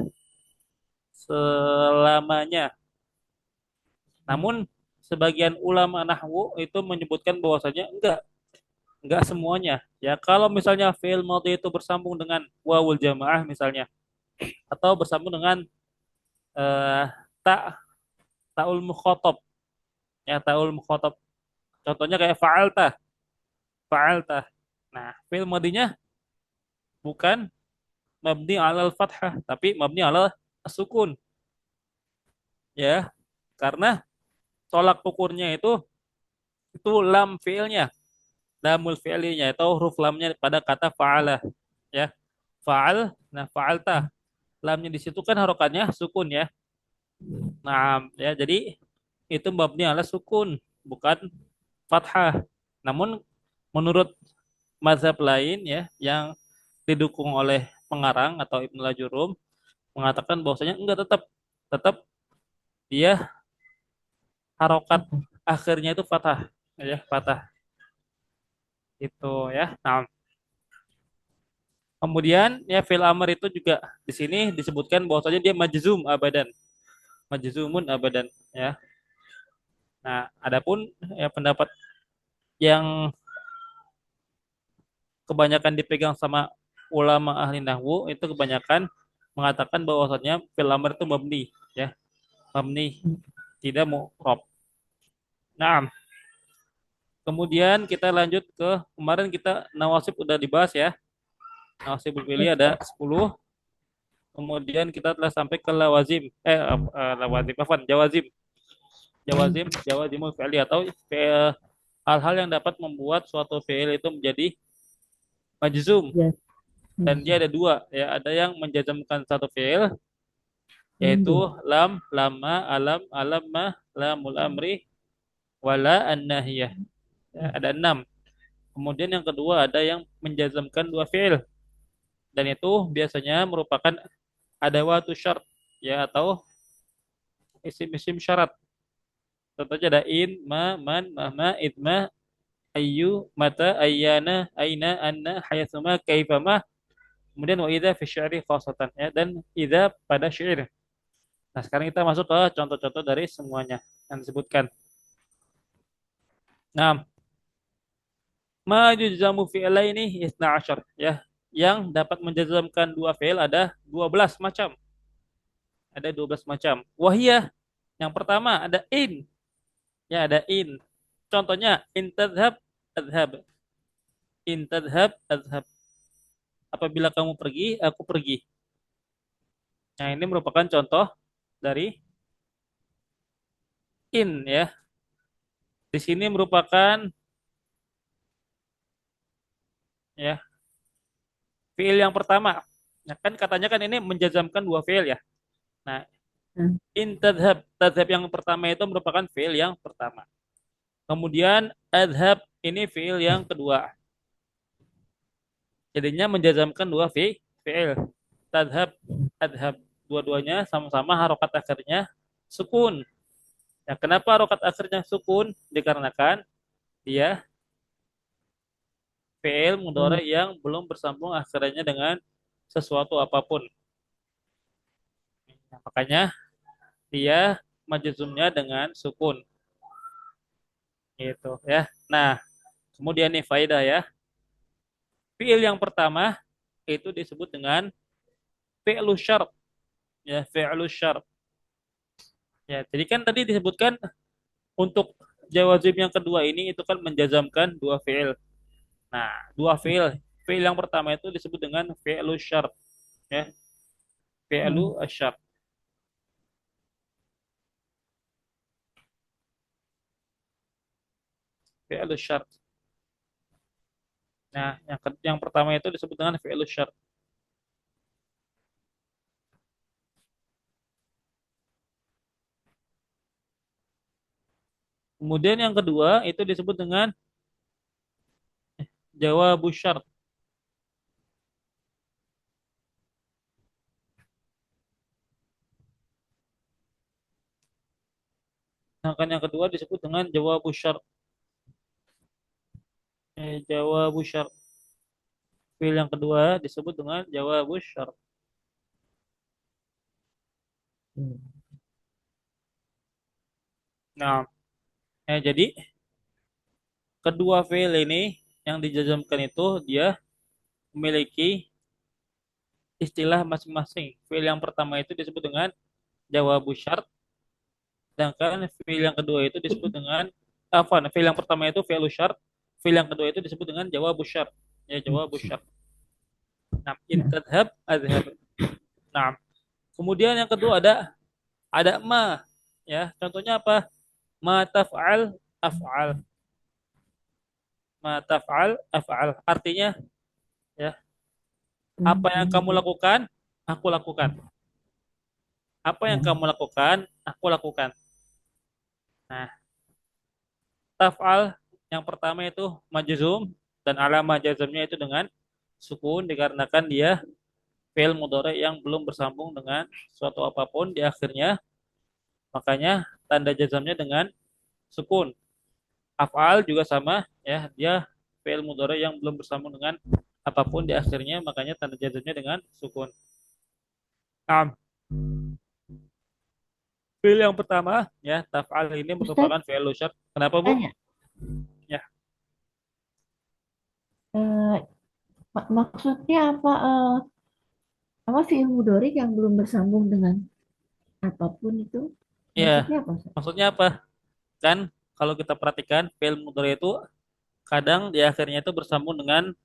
selamanya. Namun sebagian ulama nahwu itu menyebutkan bahwasanya enggak semuanya. Ya, kalau misalnya fi'il madhi itu bersambung dengan wawul jamaah misalnya atau bersambung dengan eh, ta taul mukhatab. Ya, taul mukhatab. Contohnya kayak fa'alta, fa'alta. Nah, fi'il madhinya bukan mabni alal fathah, tapi mabni alal sukun. Ya, karena tolak ukurnya itu lam fi'ilnya, lamul fi'linya atau huruf lamnya pada kata fa'ala. Ya, fa'al, nah fa'alta. Lamnya di situ kan harokannya sukun ya. Nah, ya jadi itu babnya ala sukun, bukan fathah. Namun menurut mazhab lain ya yang didukung oleh pengarang atau Ibnu Lajurum mengatakan bahwasanya enggak, tetap tetap dia harokat akhirnya itu fathah ya, fathah itu ya. Nah, kemudian ya fil amr itu juga di sini disebutkan bahwasanya dia majzum abadan, majzumun abadan ya. Nah, adapun ya pendapat yang kebanyakan dipegang sama ulama ahli nahwu itu kebanyakan mengatakan bahwasanya fil amr itu mabni ya, mabni, tidak mu'rab. Nah, kemudian kita lanjut ke kemarin kita nawasib udah dibahas ya. Nawasib pilih ada 10. Kemudian kita telah sampai ke lawazim. Lawazim apa? Jawazim. Jawazimul fi'li atau hal-hal yang dapat membuat suatu fi'il itu menjadi majzum. Yes. Dan dia ada dua ya, ada yang menjazamkan satu fi'il yaitu Minggu. lam, lama, alam, alamma, lamul amri, wala, an-nahiyah. Ya, ada 6. Kemudian yang kedua ada yang menjazamkan dua fi'il dan itu biasanya merupakan adawatu syart ya atau isim-isim syarat. Contohnya ada in, ma, man, mahma, idma, ayu, mata, ayyana, aina, anna, hayatsuma, kaifama. Kemudian wa idza fi syi'ri khasatan ya, dan idza pada syair. Nah, sekarang kita masuk ke contoh-contoh dari semuanya yang disebutkan. Nah, ma yujzamu fi'laini isna asyar ya. Yang dapat menjazamkan dua fi'il ada 12 macam. Ada 12 macam. Wahiyah yang pertama ada in. Ya, ada in. Contohnya in tadhhab adhab. In tadhhab adhab. Apabila kamu pergi, aku pergi. Nah, ini merupakan contoh dari in ya. Di sini merupakan ya fiil yang pertama. Nah, kan katanya kan ini menjazamkan dua fiil ya. Nah, Nah, in tadhab, tadhab yang pertama itu merupakan fiil yang pertama. Kemudian adhab ini fiil yang kedua. Jadinya menjazamkan dua fiil. Tadhab, adhab. Dua-duanya sama-sama harokat akhirnya sukun. Ya, kenapa harokat akhirnya sukun? Dikarenakan dia fiil eh, mudhari yang belum bersambung akhirnya dengan sesuatu apapun. Nah, makanya dia majzumnya dengan sukun gitu ya. Nah, kemudian nih faedah ya. Fiil yang pertama itu disebut dengan fi'lu syart ya, fi'lu syart. Ya, jadi kan tadi disebutkan untuk jawazim yang kedua ini itu kan menjazamkan dua fi'il. Nah, dua fi'il. Fi'il yang pertama itu disebut dengan fi'lu syart ya, fi'lu eh, asyart. Fi'lu syart. Nah, yang pertama itu disebut dengan fi'lu syart. Kemudian yang kedua itu disebut dengan jawabus syart. Sedangkan yang kedua disebut dengan jawabus syart. Jawabu syart. Fi'il yang kedua disebut dengan jawabu syart. Hmm. Nah, jadi kedua fi'il ini yang dijazamkan itu dia memiliki istilah masing-masing. Fi'il yang pertama itu disebut dengan jawabu syart, sedangkan fi'il yang kedua itu disebut dengan apa? Fi'il yang pertama itu fi'il syart, fi'il yang kedua itu disebut dengan jawabu syart. Ya, jawabu syart. Nah, in Nah, tadhab adhab. Nah, kemudian yang kedua ada ma, ya. Contohnya apa? Ma taf'al af'al. Ma taf'al af'al. Artinya ya, apa yang kamu hmm. lakukan, aku lakukan. Apa yang Nah, kamu lakukan, aku lakukan. Nah, taf'al yang pertama itu majzum dan alamah jazmnya itu dengan sukun dikarenakan dia fi'il mudhari yang belum bersambung dengan suatu apapun di akhirnya, makanya tanda jazmnya dengan sukun. Af'al juga sama ya, dia fi'il mudhari yang belum bersambung dengan apapun di akhirnya, makanya tanda jazmnya dengan sukun. Nah, fi'il yang pertama ya, taf'al ini Ustaz merupakan fi'il syart. Kenapa, Bu? tanya, Ya, eh, maksudnya apa? Apa fi'il mudhari yang belum bersambung dengan apapun itu? ya. Maksudnya apa, Ustaz? Maksudnya apa? Kan kalau kita perhatikan fi'il mudhari itu kadang di akhirnya itu bersambung dengan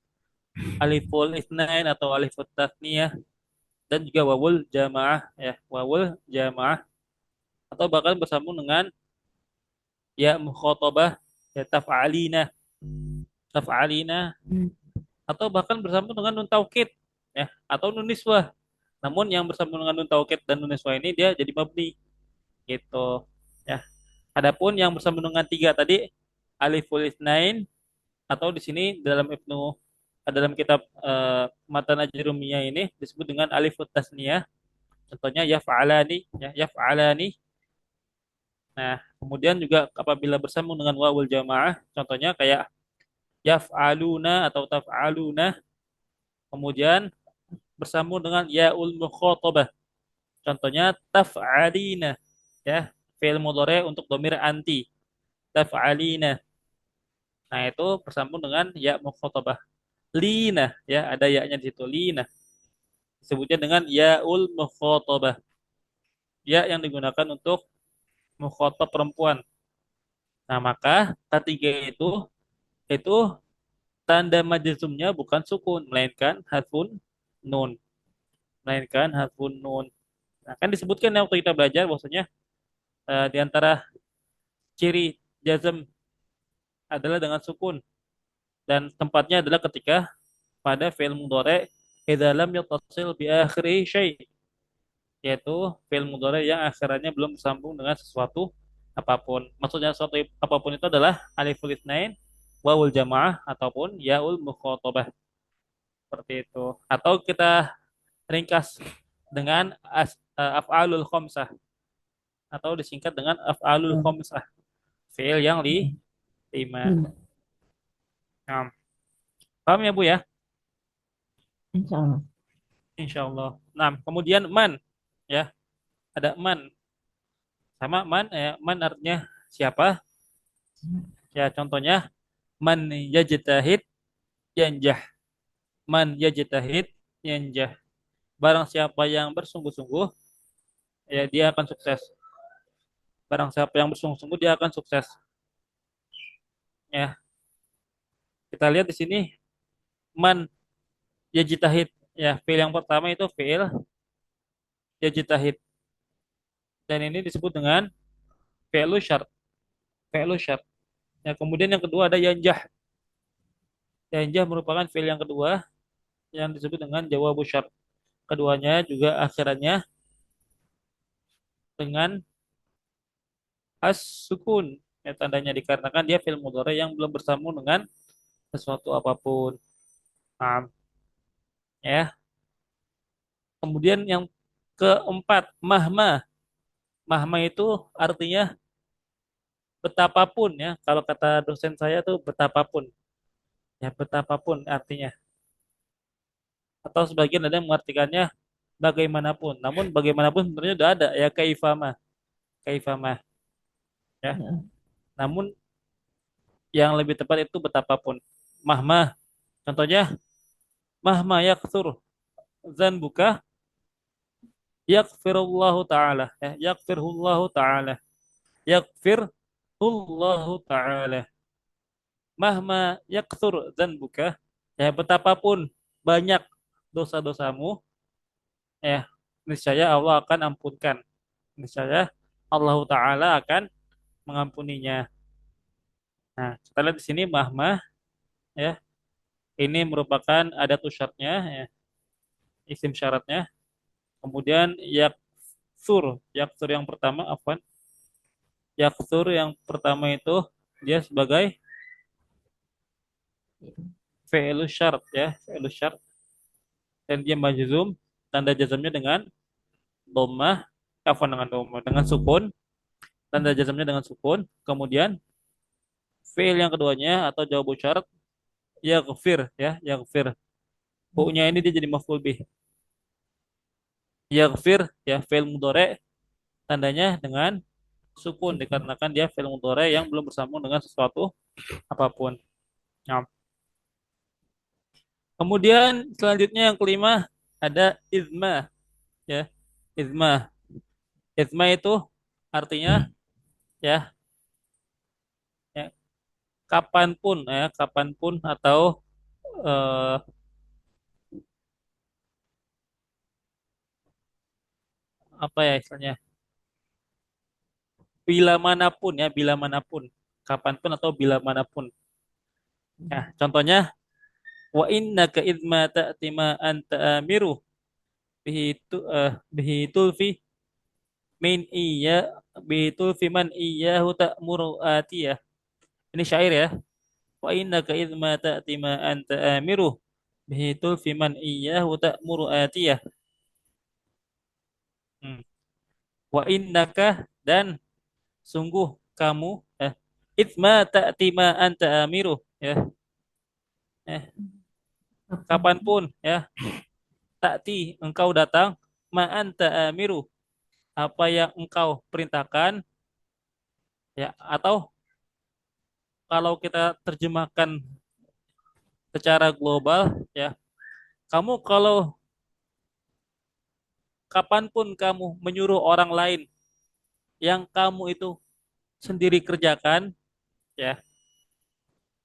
aliful isnain atau alifut tasniyah dan juga wawul jamaah ya, wawul jamaah atau bahkan bersambung dengan ya mukhatabah ya taf'alina Hmm. atau bahkan bersambung dengan nun taukid ya atau nun niswah. Namun yang bersambung dengan nun taukid dan nun niswah ini dia jadi mabni gitu ya. Adapun yang bersambung dengan tiga tadi aliful isnain atau di sini dalam dalam kitab Matan Ajrumiyah ini disebut dengan alifut tasniyah. Contohnya yaf'alani ya, yaf'alani. Nah, kemudian juga apabila bersambung dengan wawul jamaah, contohnya kayak yaf'aluna atau taf'aluna, kemudian bersambung dengan yaul mukhatabah. Contohnya taf'alina ya, fi'il mudhari untuk domir anti. Taf'alina. Nah, itu bersambung dengan ya mukhatabah. Lina ya, ada ya-nya di situ lina. Disebutnya dengan yaul mukhatabah. Ya yang digunakan untuk mukhatab perempuan. Nah, maka ketiga itu tanda majzumnya bukan sukun, melainkan harfun nun, melainkan harfun nun. Nah, kan disebutkan ya waktu kita belajar bahwasanya di antara ciri jazm adalah dengan sukun dan tempatnya adalah ketika pada fi'il mudhari idza lam yattasil bi akhiri syai', yaitu fi'il mudhari yang akhirannya belum bersambung dengan sesuatu apapun. Maksudnya sesuatu apapun itu adalah aliful itsnain, wawul jamaah ataupun yaul mukhatabah seperti itu. Atau kita ringkas dengan af'alul khamsah atau disingkat dengan af'alul Oh, khamsah, fi'il yang hmm. lima. Lima, Nah, paham ya Bu ya? insya Allah. Insya Allah. Nah, kemudian man ya, ada man sama man man artinya siapa? Ya contohnya man yajtahid yanjah. Man yajtahid yanjah. Barang siapa yang bersungguh-sungguh, ya dia akan sukses. Barang siapa yang bersungguh-sungguh dia akan sukses. Ya, kita lihat di sini man yajtahid. Ya, fiil yang pertama itu fiil yajtahid. Dan ini disebut dengan fi'lu syart. Fi'lu syart. Ya, kemudian yang kedua ada yanjah. Yanjah merupakan fiil yang kedua yang disebut dengan jawabu syart. Keduanya juga akhirannya dengan as-sukun. Ya, tandanya dikarenakan dia fi'il mudhari yang belum bersambung dengan sesuatu apapun. Nah, ya. Kemudian yang keempat, mahma. Mahma itu artinya betapapun ya. Kalau kata dosen saya tuh betapapun. Ya, betapapun artinya. Atau sebagian ada yang mengartikannya bagaimanapun. Namun bagaimanapun sebenarnya udah ada ya kaifama, kaifama ya. Ya. Namun yang lebih tepat itu betapapun. Mahma, contohnya mahma yakthur dzanbuka yakfirullahu taala ya, yakfirullahu taala, yakfirullahu taala. Mahma yakthur dzanbuka ya, betapapun banyak dosa-dosamu ya, niscaya Allah akan ampunkan. Niscaya Allah taala akan mengampuninya. Nah, kita lihat di sini mahma ya, ini merupakan ada syaratnya ya, isim syaratnya. Kemudian yaksur yang pertama, afwan, yaksur yang pertama itu dia sebagai fi'lu syarat ya, fi'lu syarat, dan dia majzum, tanda jazamnya dengan dhammah, afwan, dengan dhammah, dengan sukun, tanda jazamnya dengan sukun. Kemudian fi'il yang keduanya atau jawab syarat yaghfir ya, yaghfir. Hu-nya ini dia jadi maf'ul bih. Yaghfir ya, fi'il mudhari tandanya dengan sukun Syukur. dikarenakan dia fi'il mudhari yang belum bersambung dengan sesuatu apapun. Nah, kemudian selanjutnya yang kelima ada izma ya. Izma. Izma itu artinya ya, ya kapanpun ya, kapanpun atau eh, apa ya istilahnya? Bila manapun ya, bila manapun. Kapanpun atau bila manapun. Ya, contohnya wa innaka idma ta'tima anta amiru bihi tu bihi tulfi min iya bihi tulfi man iyyahu ta'muru atiyah. Ini syair ya. Wa innaka idma ta'tima anta amiru bihi tulfi man iyyahu ta'muru atiyah. Hmm. Wa innaka dan sungguh kamu idma ta'tima anta amiru ya. Eh, Kapan? kapanpun ya, ta'ti engkau datang ma anta amiru apa yang engkau perintahkan ya, atau kalau kita terjemahkan secara global ya, kamu kalau kapanpun kamu menyuruh orang lain yang kamu itu sendiri kerjakan ya,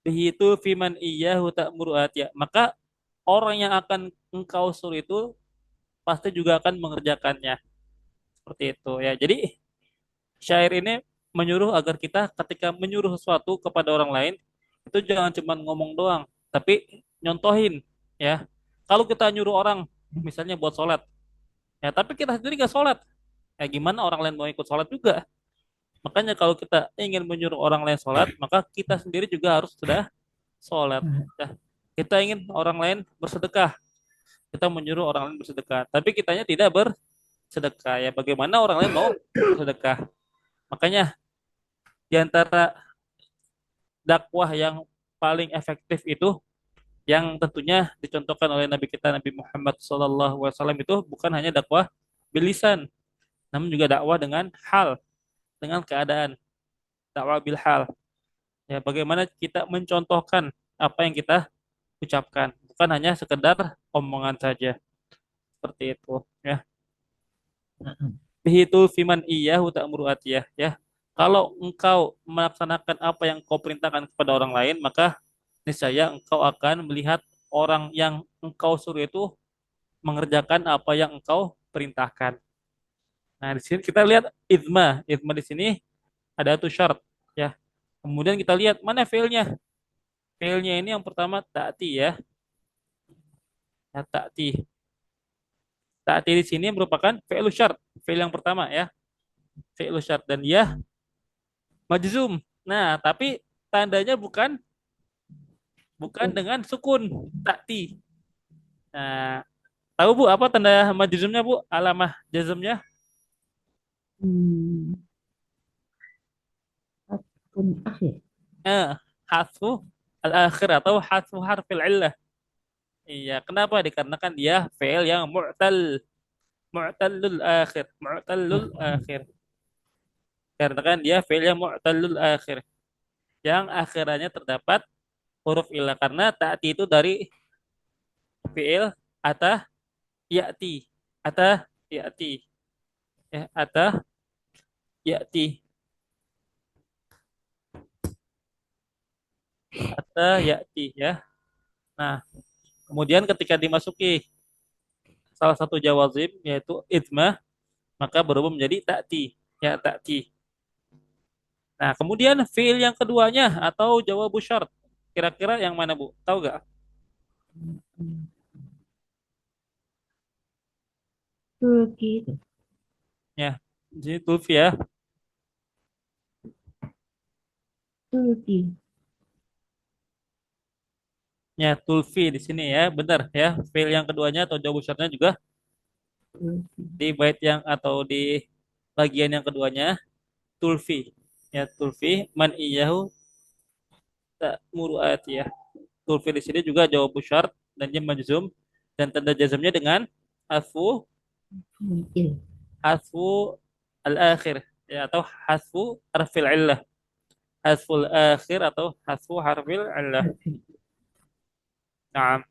itu fiman iyyahu ta'muru atiyah, maka orang yang akan engkau suruh itu pasti juga akan mengerjakannya. Seperti itu ya. Jadi syair ini menyuruh agar kita ketika menyuruh sesuatu kepada orang lain itu jangan cuma ngomong doang, tapi nyontohin ya. Kalau kita nyuruh orang misalnya buat sholat ya, tapi kita sendiri gak sholat, ya gimana orang lain mau ikut sholat juga? Makanya kalau kita ingin menyuruh orang lain sholat, maka kita sendiri juga harus sudah sholat. Nah, Ya. Kita ingin orang lain bersedekah, kita menyuruh orang lain bersedekah, tapi kitanya tidak bersedekah. Ya bagaimana orang lain mau bersedekah? Makanya di antara dakwah yang paling efektif itu yang tentunya dicontohkan oleh Nabi kita Nabi Muhammad SAW itu bukan hanya dakwah bilisan, namun juga dakwah dengan hal, dengan keadaan, dakwah bil hal. Ya, bagaimana kita mencontohkan apa yang kita ucapkan, bukan hanya sekedar omongan saja. Seperti itu, ya. Bihitu fiman iyyahu ta'muru atiyah, ya. Kalau engkau melaksanakan apa yang kau perintahkan kepada orang lain, maka niscaya engkau akan melihat orang yang engkau suruh itu mengerjakan apa yang engkau perintahkan. Nah, di sini kita lihat idma. Idma di sini ada tuh syarat, ya. Kemudian kita lihat mana failnya. Failnya ini yang pertama ta'ti ya. Ya, ta'ti. Ta'ti di sini merupakan fi'lu syarat. Fail yang pertama ya. Fi'lu syarat dan dia majzum. Nah, tapi tandanya bukan bukan dengan sukun ta'ti. Nah, tahu Bu apa tanda majzumnya Bu? Alamah jazmnya? akun akhir. Eh, hasfu al-akhir atau hadfu harfil illah. Iya, kenapa? Dikarenakan dia fi'il yang mu'tallul akhir, mu'tallul akhir. Karena kan dia fi'il yang mu'tallul akhir, yang akhirannya terdapat huruf illah karena ta'ti itu dari fi'il atah ya'ti, atah ya'ti, atah ya'ti, atah ya'ti ya. Nah, kemudian ketika dimasuki salah satu jawazim yaitu idmah, maka berubah menjadi ta'ti, ya ta'ti. Nah, kemudian fiil yang keduanya atau jawabu syart. Kira-kira yang mana, Bu? Tahu gak? Turki itu. Ya, jadi tulfi ya. Turki. Ya, tulfi di sini ya, benar ya. Fiil yang keduanya atau jawabu syartnya juga Turki. di bait yang atau di bagian yang keduanya tulfi. Ya, tulfi man iyahu tak muruat ya. Tulfi di sini juga jawabu syart dan dia majzum dan tanda jazmnya dengan hasfu Mungkin. hasfu al-akhir ya atau hasfu harfil illah. Hasful akhir atau hasfu harfil illah. Nah,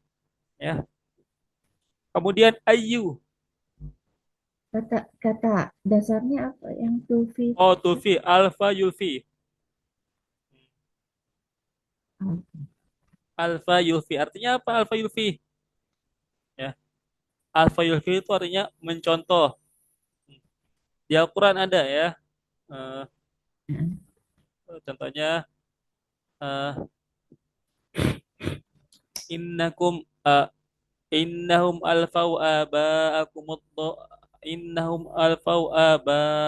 ya. Kemudian ayu. Kata kata dasarnya apa yang Turki? Oh, tulfi alfa yulfi. Alfa yulfi artinya apa alfa yulfi? Ya, alfa yulfi itu artinya mencontoh. Di Al-Qur'an ada ya. Eh, contohnya eh, innakum innahum alfau aba'akumud innahum alfau aba'ahumud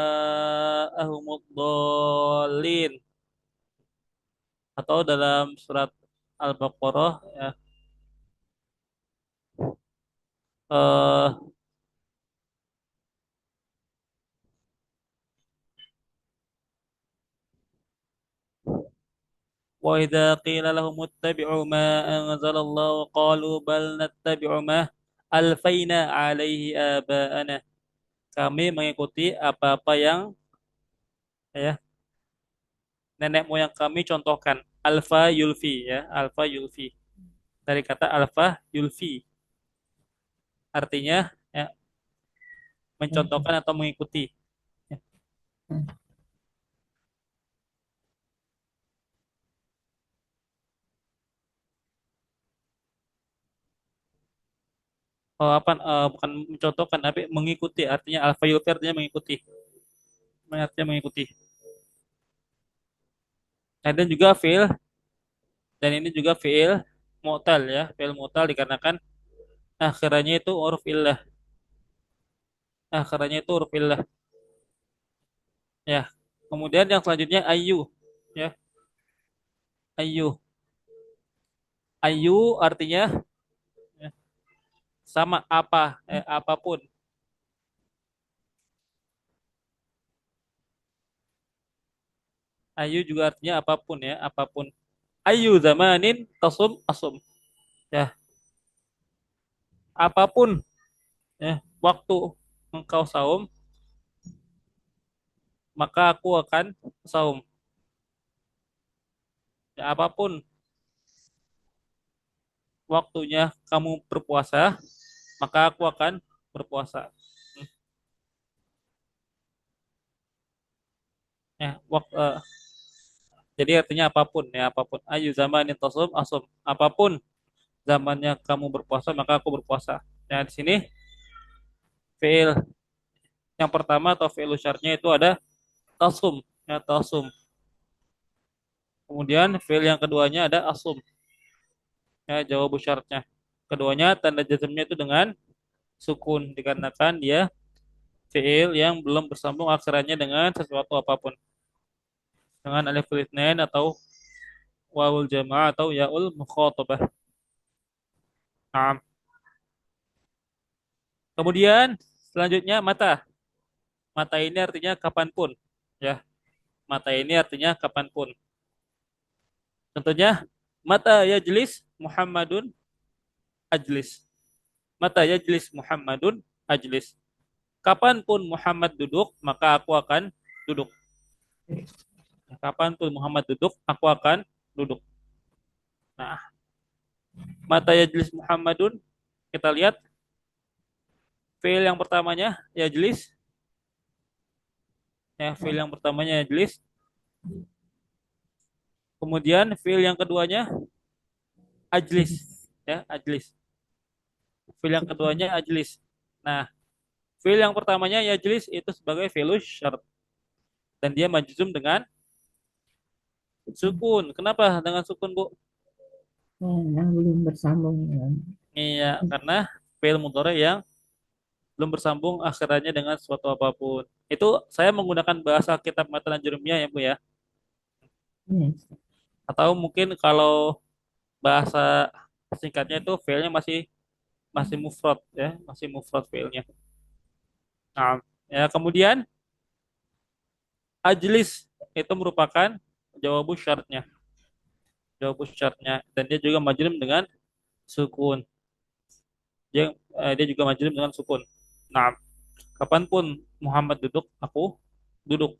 dhalin atau dalam surat Al-Baqarah ya eh wa idza qila lahum ittabi'u ma anzalallahu qalu bal nattabi'u ma alfaina alaihi aba'ana. Kami mengikuti apa-apa yang ya nenek moyang kami contohkan. Alfa yulfi ya, alfa yulfi. Dari kata alfa yulfi artinya ya mencontohkan atau mengikuti. Ya. Oh, apa bukan mencontohkan tapi mengikuti artinya alfa yulfi artinya mengikuti. Artinya mengikuti. Nah, dan juga fiil dan ini juga fiil mu'tal ya, fiil mu'tal dikarenakan akhirannya itu huruf illah. Akhirannya itu huruf illah. Ya. Kemudian yang selanjutnya ayu ya. Ayu. Ayu artinya ya, sama apa apapun. Ayu juga artinya apapun ya, apapun. Ayu zamanin tasum asum. Ya, apapun ya waktu engkau saum, maka aku akan saum. Ya, apapun waktunya kamu berpuasa, maka aku akan berpuasa. Ya, jadi artinya apapun ya, apapun. Ayu zamanin tasum asum. Apapun zamannya kamu berpuasa, maka aku berpuasa. Ya, di sini fiil yang pertama atau fiil syartnya itu ada tasum, ya tasum. Kemudian fiil yang keduanya ada asum, ya jawab syaratnya. Keduanya tanda jazmnya itu dengan sukun dikarenakan dia fiil yang belum bersambung akhirannya dengan sesuatu apapun. Dengan alif litnain atau wawul jamaah atau yaul mukhatabah. Nah, kemudian selanjutnya mata. Mata ini artinya kapanpun, ya. Mata ini artinya kapanpun. Contohnya Mata yajlis Muhammadun ajlis. Mata yajlis Muhammadun ajlis. Kapanpun Muhammad duduk, maka aku akan duduk. Kapanpun Muhammad duduk, aku akan duduk. Nah, mata yajlis Muhammadun, kita lihat fiil yang pertamanya yajlis, ya fiil yang pertamanya yajlis. Kemudian fiil yang keduanya ajlis, ya ajlis. Fiil yang keduanya ajlis. Nah, fiil yang pertamanya yajlis itu sebagai fi'lus syart dan dia majzum dengan sukun. Kenapa dengan sukun, Bu? Yang belum bersambung dengan Iya, karena fi'il mudhari yang belum bersambung akhirannya dengan suatu apapun. Itu saya menggunakan bahasa kitab matan jurumiyah ya, Bu ya. yes. Atau mungkin kalau bahasa singkatnya itu fiilnya masih masih mufrad ya, masih mufrad fiilnya. Nah, ya kemudian ajlis itu merupakan jawabu syaratnya. Jawabu syaratnya dan dia juga majrur dengan sukun. Dia juga majrur dengan sukun. Nah, kapanpun Muhammad duduk, aku duduk.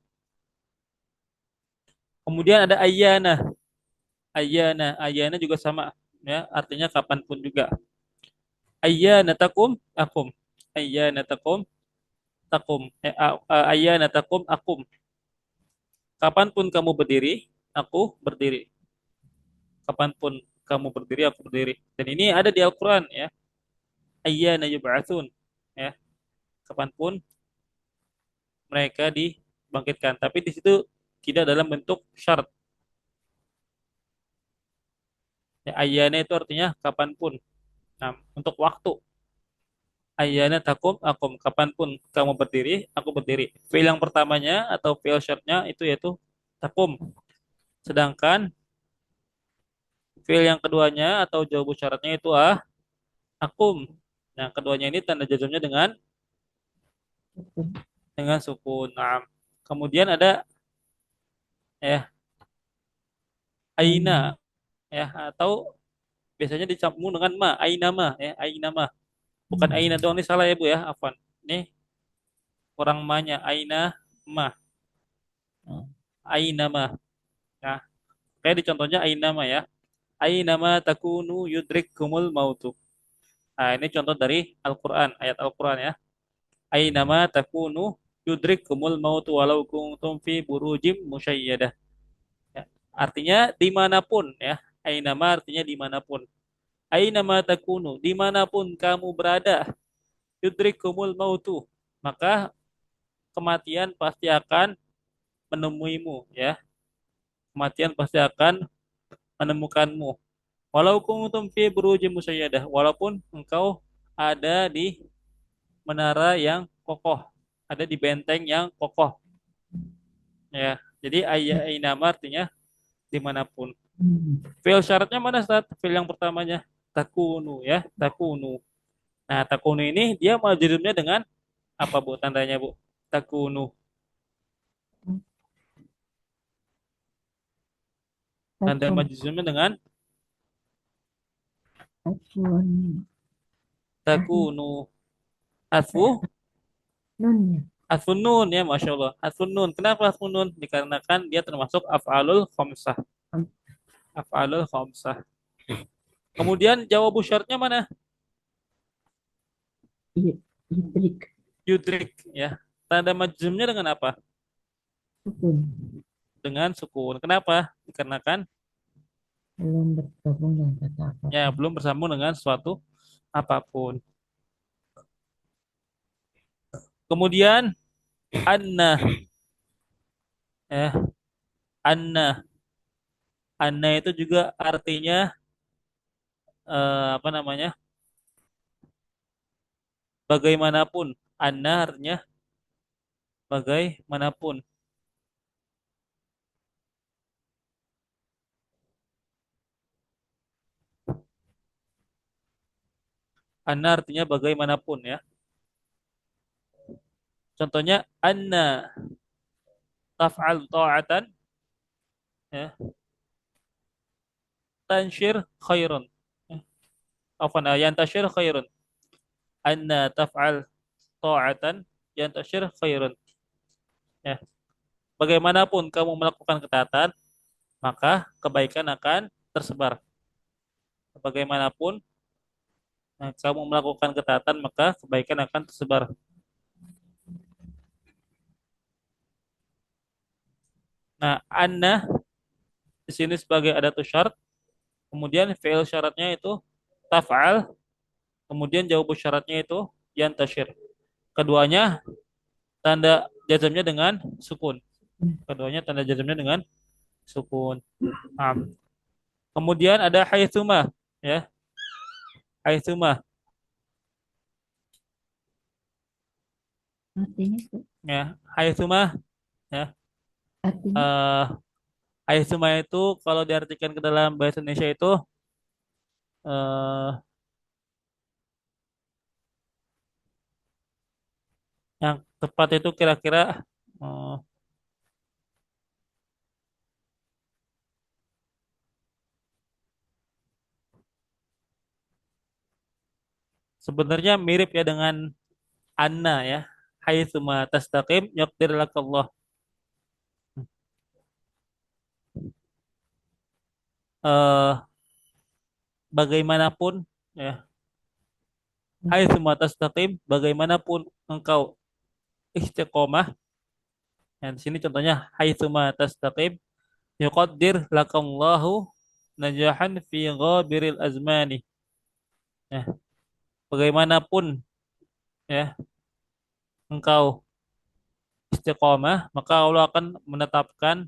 Kemudian ada ayyana. Ayyana juga sama ya, artinya kapanpun juga. Ayyana takum akum. Ayyana takum takum. Ayyana takum akum. Kapanpun kamu berdiri, aku berdiri. Kapanpun kamu berdiri, aku berdiri. Dan ini ada di Al-Quran ya. Ayyana yub'atsun. Ya, kapanpun mereka dibangkitkan. Tapi di situ tidak dalam bentuk syarat. Ya, ayyana itu artinya kapanpun. Nah, untuk waktu. Ayyana takum akum. Kapanpun kamu berdiri, aku berdiri. Fi'il yang pertamanya atau fi'il syaratnya itu yaitu takum. Sedangkan fi'il yang keduanya atau jawabu syaratnya itu akum. Nah, keduanya ini tanda jazmnya dengan sukun. Nah, kemudian ada ya aina ya atau biasanya dicampur dengan ma, aina ma ya, aina ma. Bukan aina doang, ini salah ya Bu ya, afwan. Ini kurang ma-nya, aina ma, aina ma. Nah, kayak di contohnya aina ma ya. Aina ma takunu yudrikkumul mautu. Nah, ini contoh dari Al-Qur'an, ayat Al-Qur'an ya. Aina ma takunu yudrikkumul mautu walau kuntum fi burujim musyayyadah. Ya. Artinya dimanapun ya. Aina ma artinya dimanapun. Aina ma takunu, dimanapun kamu berada, yudrikumul mautu, maka kematian pasti akan menemuimu ya. Kematian pasti akan menemukanmu. Walau kuntum fi burujim musayyadah, walaupun engkau ada di menara yang kokoh, ada di benteng yang kokoh ya. Jadi ainama artinya dimanapun. Fi'il syaratnya mana saat fi'il yang pertamanya takunu ya, takunu. Nah, takunu ini dia majrurnya dengan apa Bu tandanya Bu? Takunu. Tanda Takum majzumnya dengan takun ah, takunu. Asfu, nun ya. asfun nun ya, Masya Allah. Asfun nun. Kenapa asfun nun? Dikarenakan dia termasuk af'alul khamsah. Af'alul khamsah. Kemudian jawabu syaratnya mana? Yudrik Yudrik ya. Tanda majzumnya dengan apa? sukun Dengan sukun. Kenapa? Dikarenakan belum bergabung dengan kata ya apapun. belum bersambung dengan suatu apapun. Kemudian anna ya, anna. Anna itu juga artinya apa namanya? Bagaimanapun. Anna artinya bagaimanapun. Anna artinya bagaimanapun ya. Contohnya anna taf'al ta'atan ya. tanshir khairun. Afwan, yantashir khairun. Anna taf'al ta'atan yantashir khairun. Ya. Bagaimanapun kamu melakukan ketaatan, maka kebaikan akan tersebar. Bagaimanapun kamu melakukan ketaatan, maka kebaikan akan tersebar. Nah, anna di sini sebagai adatus syarat, kemudian fi'il syaratnya itu taf'al, kemudian jawab syaratnya itu yantashir. Keduanya tanda jazamnya dengan sukun. Keduanya tanda jazamnya dengan sukun. Nah, kemudian ada haitsuma, ya. Haitsuma, Artinya, ya. Haitsuma, ya. artinya Eh, haitsuma itu kalau diartikan ke dalam bahasa Indonesia itu eh, yang tepat itu kira-kira eh, sebenarnya mirip ya dengan anna ya. Haitsuma tastaqim yaqdir lakallah. Eh, bagaimanapun ya. Haitsuma tastaqim bagaimanapun engkau istiqomah. Nah, di sini contohnya haitsuma tastaqim yuqaddir lakallahu najahan fi ghabiril azmani. Ya, bagaimanapun ya engkau istiqomah, maka Allah akan menetapkan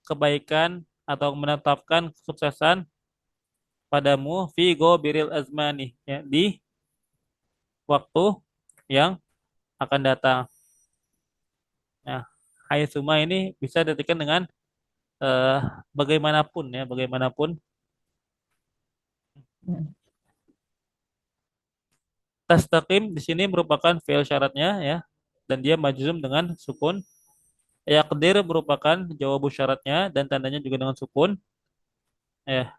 kebaikan atau menetapkan kesuksesan padamu fi ghabiril azmani ya di waktu yang akan datang. Nah, haitsuma ini bisa diartikan dengan eh, bagaimanapun ya, bagaimanapun. Tastaqim di sini merupakan fi'il syaratnya ya, dan dia majzum dengan sukun. Yaqdir merupakan jawabu syaratnya dan tandanya juga dengan sukun. Ya,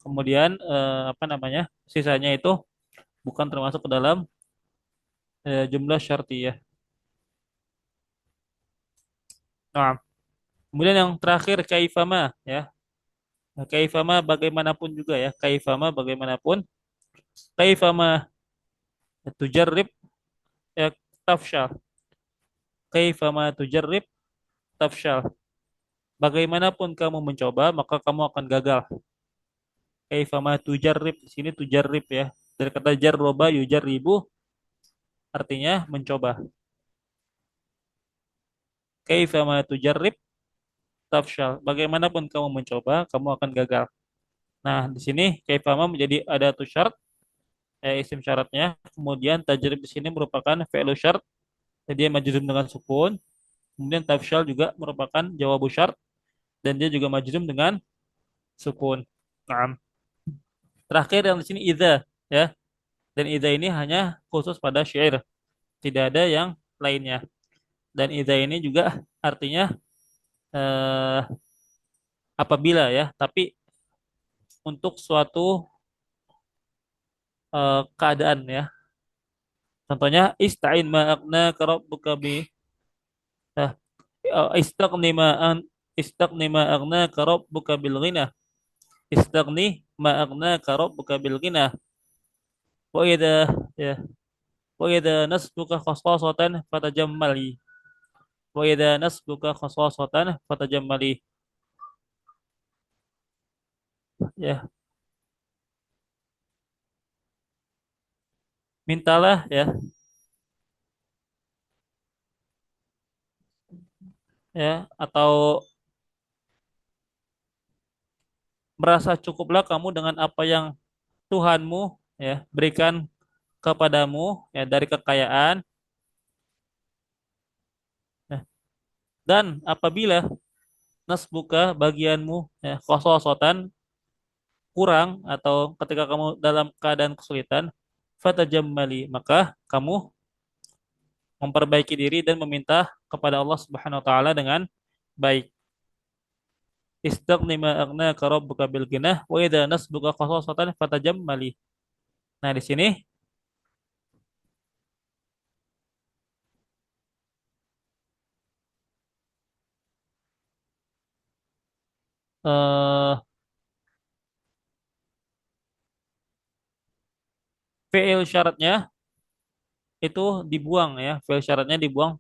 kemudian apa namanya? Sisanya itu bukan termasuk ke dalam jumlah syartiyah. Nah, kemudian yang terakhir kaifama ya. Nah, kaifama bagaimanapun juga ya. Kaifama bagaimanapun. Kaifama tujarrib ya tafsyal. Kaifama tujarrib tafsyal. Bagaimanapun kamu mencoba, maka kamu akan gagal. Kaifama tujarrib di sini tujarrib ya. Dari kata jarroba yujarribu artinya mencoba. Kaifama tujarrib tafsyal. Bagaimanapun kamu mencoba, kamu akan gagal. Nah, di sini kaifama menjadi adatu syarat, isim syaratnya. Kemudian tajrib di sini merupakan fi'lu syarat, jadi dia majzum dengan sukun. Kemudian tafsyal juga merupakan jawabu syarat dan dia juga majzum dengan sukun. Nah, terakhir yang di sini idza ya. Dan idza ini hanya khusus pada syair, tidak ada yang lainnya. Dan idza ini juga artinya eh, apabila ya, tapi untuk suatu keadaan ya. Contohnya ista'in ma'akna karabbuka bi eh, istagni ma'an istagni ma'akna karabbuka bil ghina. Istagni ma'akna karabbuka bil ghina. Wa idza ya wa idza nasbuka khasasatan fatajammali. Wa idza nasbuka khasasatan fatajammali. Ya, mintalah ya, ya atau merasa cukuplah kamu dengan apa yang Tuhanmu ya berikan kepadamu ya dari kekayaan. Nah, dan apabila nasbuka bagianmu ya khososotan kurang atau ketika kamu dalam keadaan kesulitan fatajammali maka kamu memperbaiki diri dan meminta kepada Allah Subhanahu wa taala dengan baik. Istagni ma aghnaka rabbuka bil ghinah wa idza nasbuka qasasatan fatajammali. Nah, di sini eh fi'il syaratnya itu dibuang ya. Fi'il syaratnya dibuang,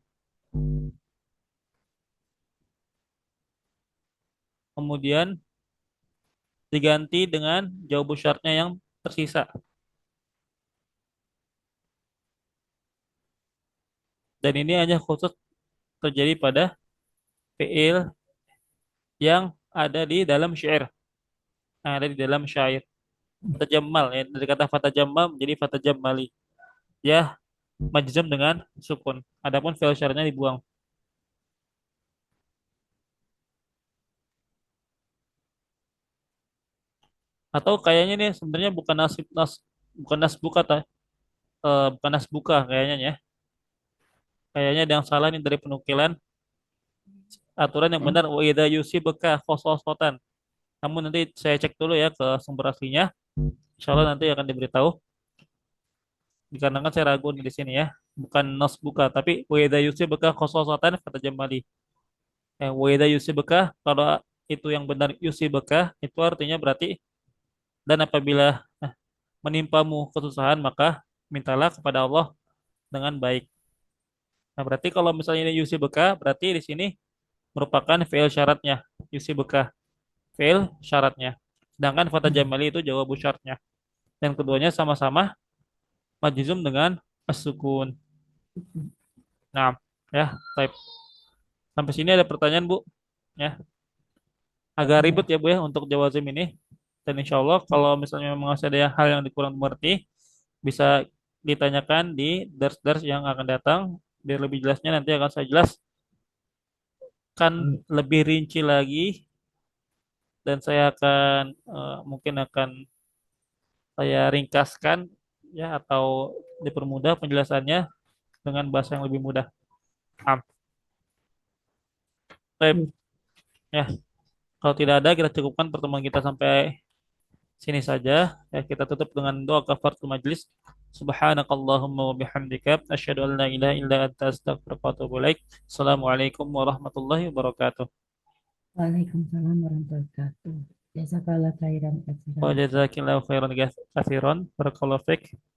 kemudian diganti dengan jawab syaratnya yang tersisa. Dan ini hanya khusus terjadi pada fi'il yang ada di dalam syair, yang ada di dalam syair. Fatajammal ya, dari kata fatajammal menjadi fatajammali. Ya, majzum dengan sukun. Adapun fi'il syaratnya dibuang. Atau kayaknya nih sebenarnya bukan bukan nasbuka bukan nasbuka kayaknya ya. Kayaknya ada yang salah nih dari penukilan. Aturan yang benar wa idza yusibaka khososotan. Namun nanti saya cek dulu ya ke sumber aslinya. Insya Allah nanti akan diberitahu. Dikarenakan saya ragu nih di sini ya. Bukan nasbuka tapi wa idza yusibaka khososotan fatajamali. Wa idza yusibaka, kalau itu yang benar yusibaka itu artinya berarti dan apabila menimpamu kesusahan maka mintalah kepada Allah dengan baik. Nah, berarti kalau misalnya ini yusibaka berarti di sini merupakan fi'il syaratnya. Yusibaka fi'il syaratnya. Sedangkan fata jamali itu jawab syaratnya. Dan keduanya sama-sama majzum dengan as-sukun. Nah, ya, type. Sampai sini ada pertanyaan, Bu. Ya, agak ribet Ya. ya, Bu ya untuk jawazim ini. Dan insya Allah kalau misalnya memang masih ada hal yang dikurang mengerti, bisa ditanyakan di dars-dars yang akan datang. Biar lebih jelasnya nanti akan saya jelaskan lebih rinci lagi dan saya akan mungkin akan saya ringkaskan ya atau dipermudah penjelasannya dengan bahasa yang lebih mudah. Am. Baik, ya, kalau tidak ada kita cukupkan pertemuan kita sampai sini saja. Ya, kita tutup dengan doa kafaratul majlis. Subhanakallahumma wa bihamdika asyhadu an la ilaha illa anta astaghfiruka wa atubu ilaik. Assalamualaikum warahmatullahi wabarakatuh. Waalaikumsalam warahmatullahi wabarakatuh. Jazakallah khairan Wa katsiran. jazakillahu khairan katsiran. Barakallahu fiik.